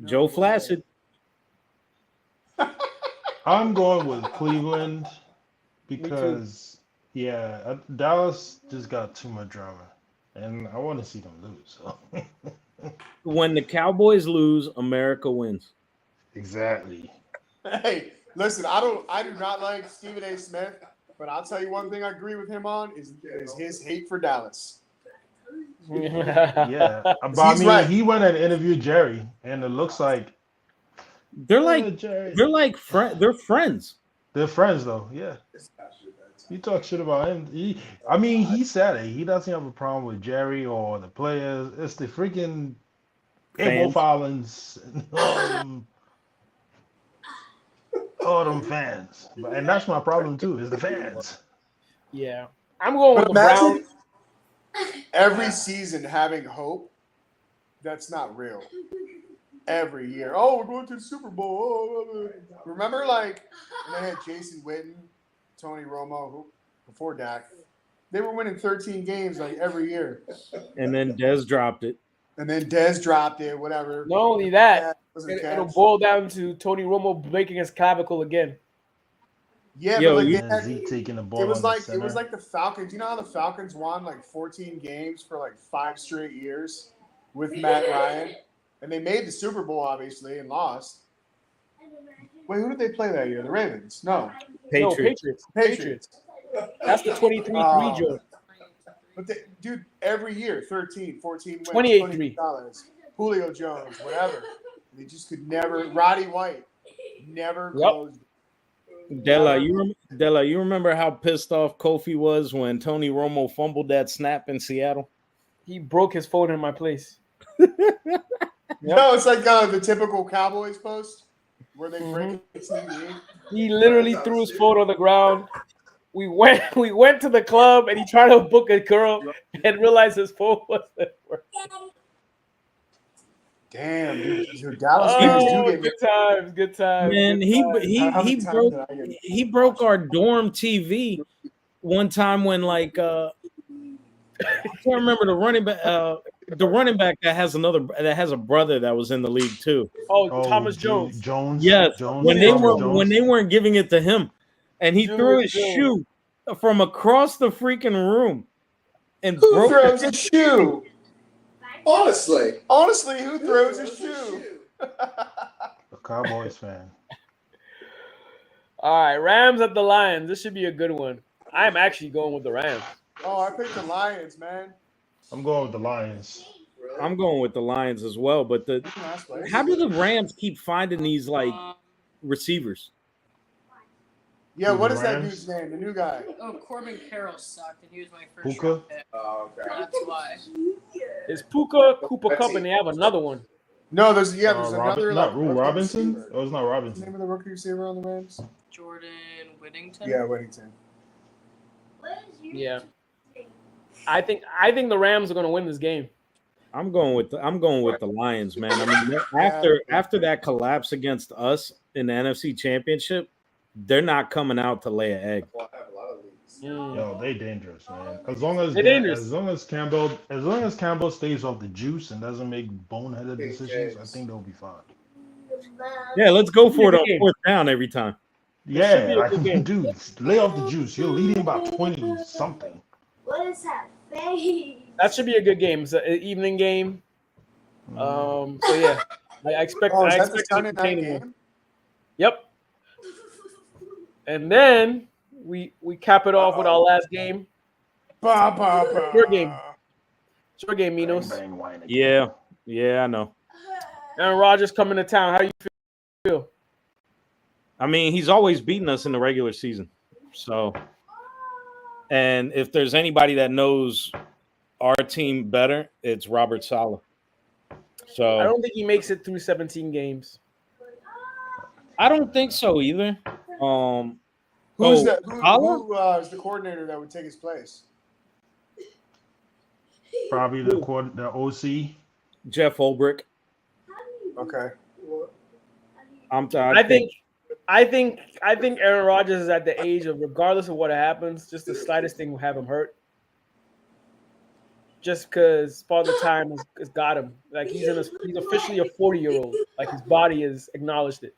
Joe Flacid. I'm going with Cleveland because Dallas just got too much drama, and I want to see them lose. So. When the Cowboys lose, America wins. Exactly. Hey, listen, I do not like Stephen A. Smith, but I'll tell you one thing I agree with him on is his hate for Dallas. Yeah, but I He's mean, right. he went and interviewed Jerry, and it looks like They're like Jerry. they're friends. They're friends, though. Yeah. You talk shit about him. He said it. He doesn't have a problem with Jerry or the players. It's the freaking Abel Fans. Collins, all them fans. And that's my problem too. Is the fans. Yeah, I'm going with But the Browns. imagine every season having hope. That's not real. Every year, oh, we're going to the Super Bowl. Oh, remember, like when they had Jason Witten, Tony Romo, who before Dak, they were winning 13 games like every year, And then Dez dropped it. and then Dez dropped it. Whatever. Not only that, Wasn't it'll catch. boil down to Tony Romo breaking his clavicle again. Yeah, Yo, but like you- they And had, Zeke taking the ball. it was on the like center. the Falcons. You know how the Falcons won like 14 games for like 5 straight years with Matt Ryan, and they made the Super Bowl obviously and lost. Wait, who did they play that year? The Ravens? No, No, Patriots. Patriots. That's the 23-3 joke. But they, dude, every year 13, 14 wins, 28-3. $20. Julio Jones, whatever. They just could never. Roddy White never Yep. closed. Della, you remember how pissed off Kofi was when Tony Romo fumbled that snap in Seattle? He broke his phone in my place. No, it's like the typical Cowboys post where they break the TV. He literally threw his phone on the ground. We went to the club and he tried to book a girl and realized his phone wasn't working. Damn, dude, Dallas fans do Oh, get me. good times. Man, How many times did I get- he broke our dorm TV one time when like I can't remember the running back that has a brother that was in the league too. Oh, Thomas Jones. Jones. Yes, Jones. when they Jones. weren't giving it to him, and he threw his Jones. shoe from across the freaking room and Who broke throws a shoe? Honestly. Honestly, who throws a shoe? A Cowboys fan. All right, Rams at the Lions. This should be a good one. I'm actually going with the Rams. Oh, I picked the Lions, man. I'm going with the Lions. I'm going with the Lions as well. But Last place. how do the Rams keep finding these like receivers? Yeah, what is that Rams? dude's name? The new guy. Oh, Corbin Carroll sucked, and he was my first Puka? round pick. Oh, okay. That's why. It's Puka, Cooper Cup, and they have another one. No, there's another Not Rule rookie Robinson. receiver. Oh, it's not What's the Robinson. name of the rookie receiver on the Rams? Jordan Whittington. Yeah, Whittington. Yeah. I think the Rams are going to win this game. I'm going with the Lions, man. I mean, after that collapse against us in the NFC Championship, they're not coming out to lay an egg. Well, I have a lot of leagues. Yo, they dangerous, man. As long as They're dangerous. As long as Campbell stays off the juice and doesn't make boneheaded decisions, I think they'll be fine. Yeah, let's go for it on game. fourth down every time. should be Yeah, a like, good game. dude, lay off the juice. You're leading by 20 something. What is that face? That should be a good game. It's an evening game. So yeah, I expect. Oh, is I that the expect Sunday night entertaining one. game? Yep. And then we cap it off with our last game. Ba, ba, ba. Your game. It's your game, Minos. Bang, bang, whine again. Yeah, I know. Aaron Rodgers coming to town. How you feel? I mean, he's always beaten us in the regular season. So And if there's anybody that knows our team better, it's Robert Saleh. So I don't think he makes it through 17 games. I don't think so either. Who's Oh, the Saleh? who is the coordinator that would take his place? Probably the OC. Jeff Ulbrich. Okay. I think Aaron Rodgers is at the age of, regardless of what happens, just the slightest thing will have him hurt. Just because Father Time has got him. Like he's officially a 40-year-old. Like his body has acknowledged it.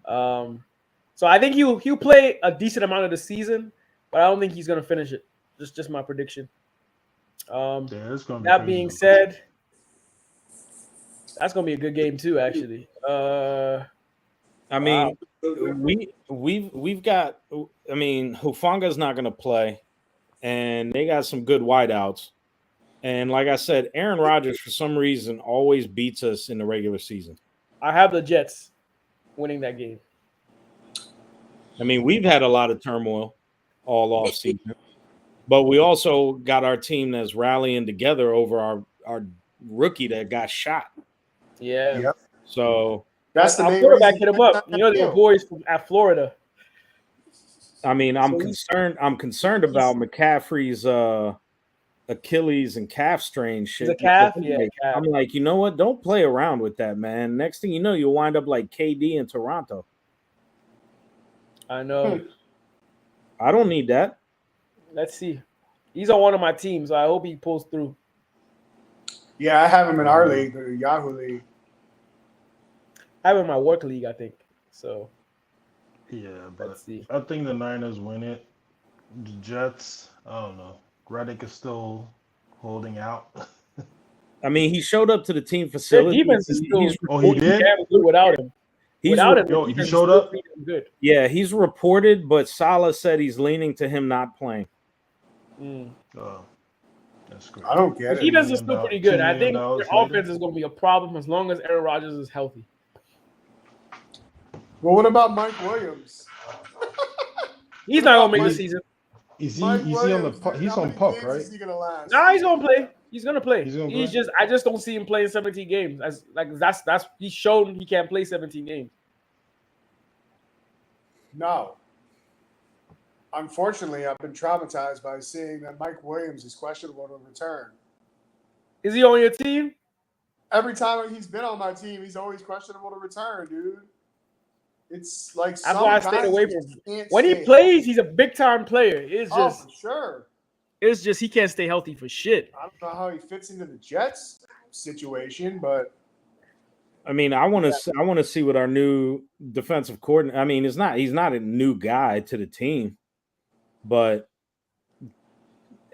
So I think he'll play a decent amount of the season, but I don't think he's gonna finish it. Just my prediction. It's gonna be That crazy. being said, that's gonna be a good game too. Actually, I mean, we've got. I mean, Hufanga's not going to play, and they got some good wideouts. And like I said, Aaron Rodgers for some reason always beats us in the regular season. I have the Jets winning that game. I mean, we've had a lot of turmoil all off season, but we also got our team that's rallying together over our rookie that got shot. Yeah. Yep. So That's the our main quarterback reason. hit him up. You know, they were boys at Florida. I mean, I'm concerned about McCaffrey's Achilles and calf strain shit. He's a calf? I'm Yeah, like, calf. I'm like, you know what? Don't play around with that, man. Next thing you know, you'll wind up like KD in Toronto. I know. I don't need that. Let's see. He's on one of my teams, so I hope he pulls through. Yeah, I have him in our league, the Yahoo League. I have him in my work league, I think. So Yeah, but let's see. I think the Niners win it. The Jets, I don't know. Reddick is still holding out. I mean, he showed up to the team Their facility. defense is still Oh, he did? good without him. Without him, yo, the he defense showed is still up? pretty damn good. Yeah, he's reported, but Saleh said he's leaning to him not playing. Oh, that's great. I don't The get it. defense is still pretty good. I $2 think million their later. offense is going to be a problem as long as Aaron Rodgers is healthy. Well, what about Mike Williams? He's not going to make the season. Is Mike he on Williams, the he's how on many puck, games right? Is he gonna last? Nah, he's going to play. He's going to play. He's gonna play? I just don't see him playing 17 games. That's he's shown he can't play 17 games. No. Unfortunately, I've been traumatized by seeing that Mike Williams is questionable to return. Is he on your team? Every time he's been on my team, he's always questionable to return, dude. It's like That's why I some stayed guys away just from him. can't When he stay plays, he's a big time player. Oh, for sure. It's just he can't stay healthy for shit. I don't know how he fits into the Jets situation, but I mean, I want to see what our new defensive coordinator. I mean, he's not a new guy to the team, but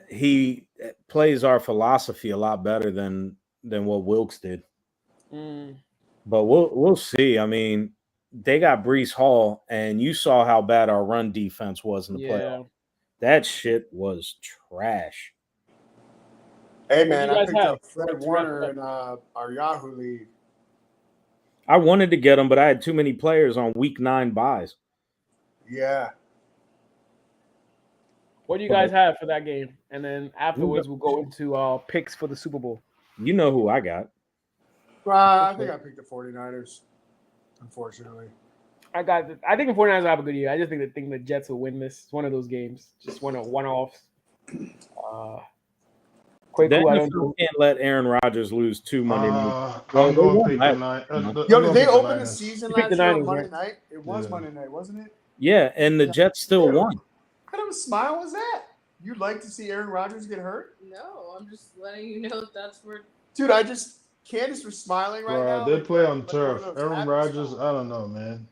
he plays our philosophy a lot better than what Wilkes did. But we'll see. I mean, they got Breece Hall, and you saw how bad our run defense was in the playoffs. That shit was trash. hey man, you I guys picked have? up Fred Warner in our Yahoo League. I wanted to get him, but I had too many players on week 9 buys. Yeah. What do you guys have for that game? And then afterwards, we'll go into picks for the Super Bowl. You know who I got. I think I picked the 49ers, unfortunately. I think the 49ers will have a good year. I just think the Jets will win this. It's one of those games. Just one-offs. The NFL can't let Aaron Rodgers lose 2 Monday nights. I'm going to pick the Niners. Yo, did they open the season You picked last the year on Niners, Monday right? night? It was Monday night, wasn't it? Yeah, and the Jets still won. What kind of a smile was that? You'd like to see Aaron Rodgers get hurt? No, I'm just letting you know that's where. Dude, Candace was smiling right now. They like- play on like turf. one of those Aaron happy Rodgers, smiles. I don't know, man.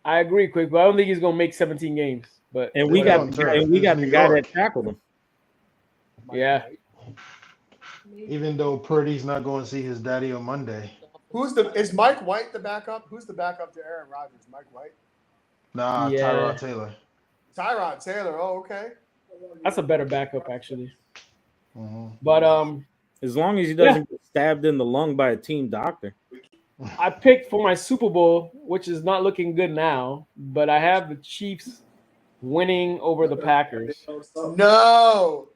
I agree, Quick, but I don't think he's gonna make 17 games. But And we Play got on the turf. guy, It's New that York. tackled him. yeah, Even though Purdy's not going to see his daddy on Monday. Is Mike White the backup? Who's the backup to Aaron Rodgers? Mike White? Nah, Yeah. Tyrod Taylor. Tyrod Taylor. Oh, okay. that's a better backup actually. Mm-hmm. But As long as he doesn't get stabbed in the lung by a team doctor. I picked for my Super Bowl, which is not looking good now, but I have the Chiefs winning over the Packers. No.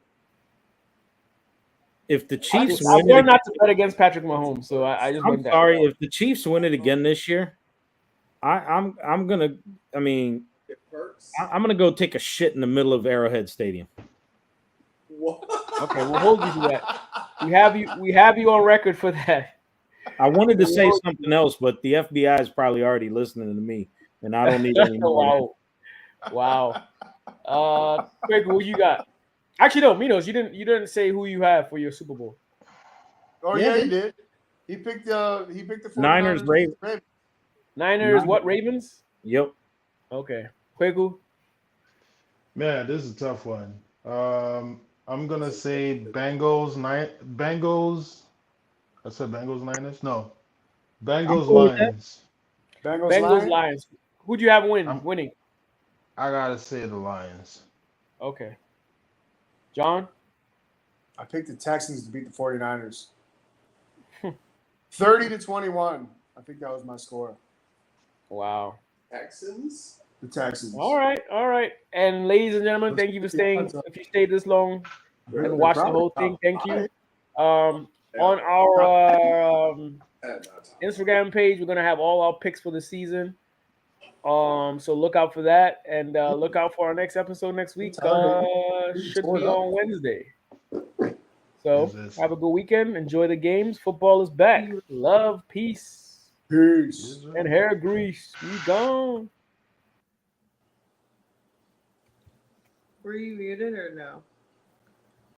If the Chiefs I win learned it, not to bet against Patrick Mahomes, so I just I'm went that. sorry. If the Chiefs win it again this year, I'm gonna. I mean, It hurts. I'm gonna go take a shit in the middle of Arrowhead Stadium. What? Okay, we'll hold you to that. We have you on record for that. I wanted to say something else, but the FBI is probably already listening to me, and I don't need any more. Wow. Craig, who you got? Actually, no, Minos, you didn't say who you have for your Super Bowl. Oh yeah, he did. He picked the 49ers. Niners, Ravens. Niners, what, Ravens? Yep. Okay. Quegu? Man, this is a tough one. I'm gonna say Bengals. Bengals. I said Bengals Niners. No, Bengals cool with that. Lions. Bengals, Lions. Who'd you have winning? I gotta say the Lions. Okay. John? I picked the Texans to beat the 49ers. 30-21. I think that was my score. Wow. Texans? The Texans. All right. And ladies and gentlemen, thank you for staying. If you stayed this long and watched the whole thing, thank you. On our Instagram page, we're gonna have all our picks for the season. So look out for that, and look out for our next episode next week. Should be on Wednesday. So have a good weekend. Enjoy the games. Football is back. Love, peace, and hair grease. We gone. Were you muted or no?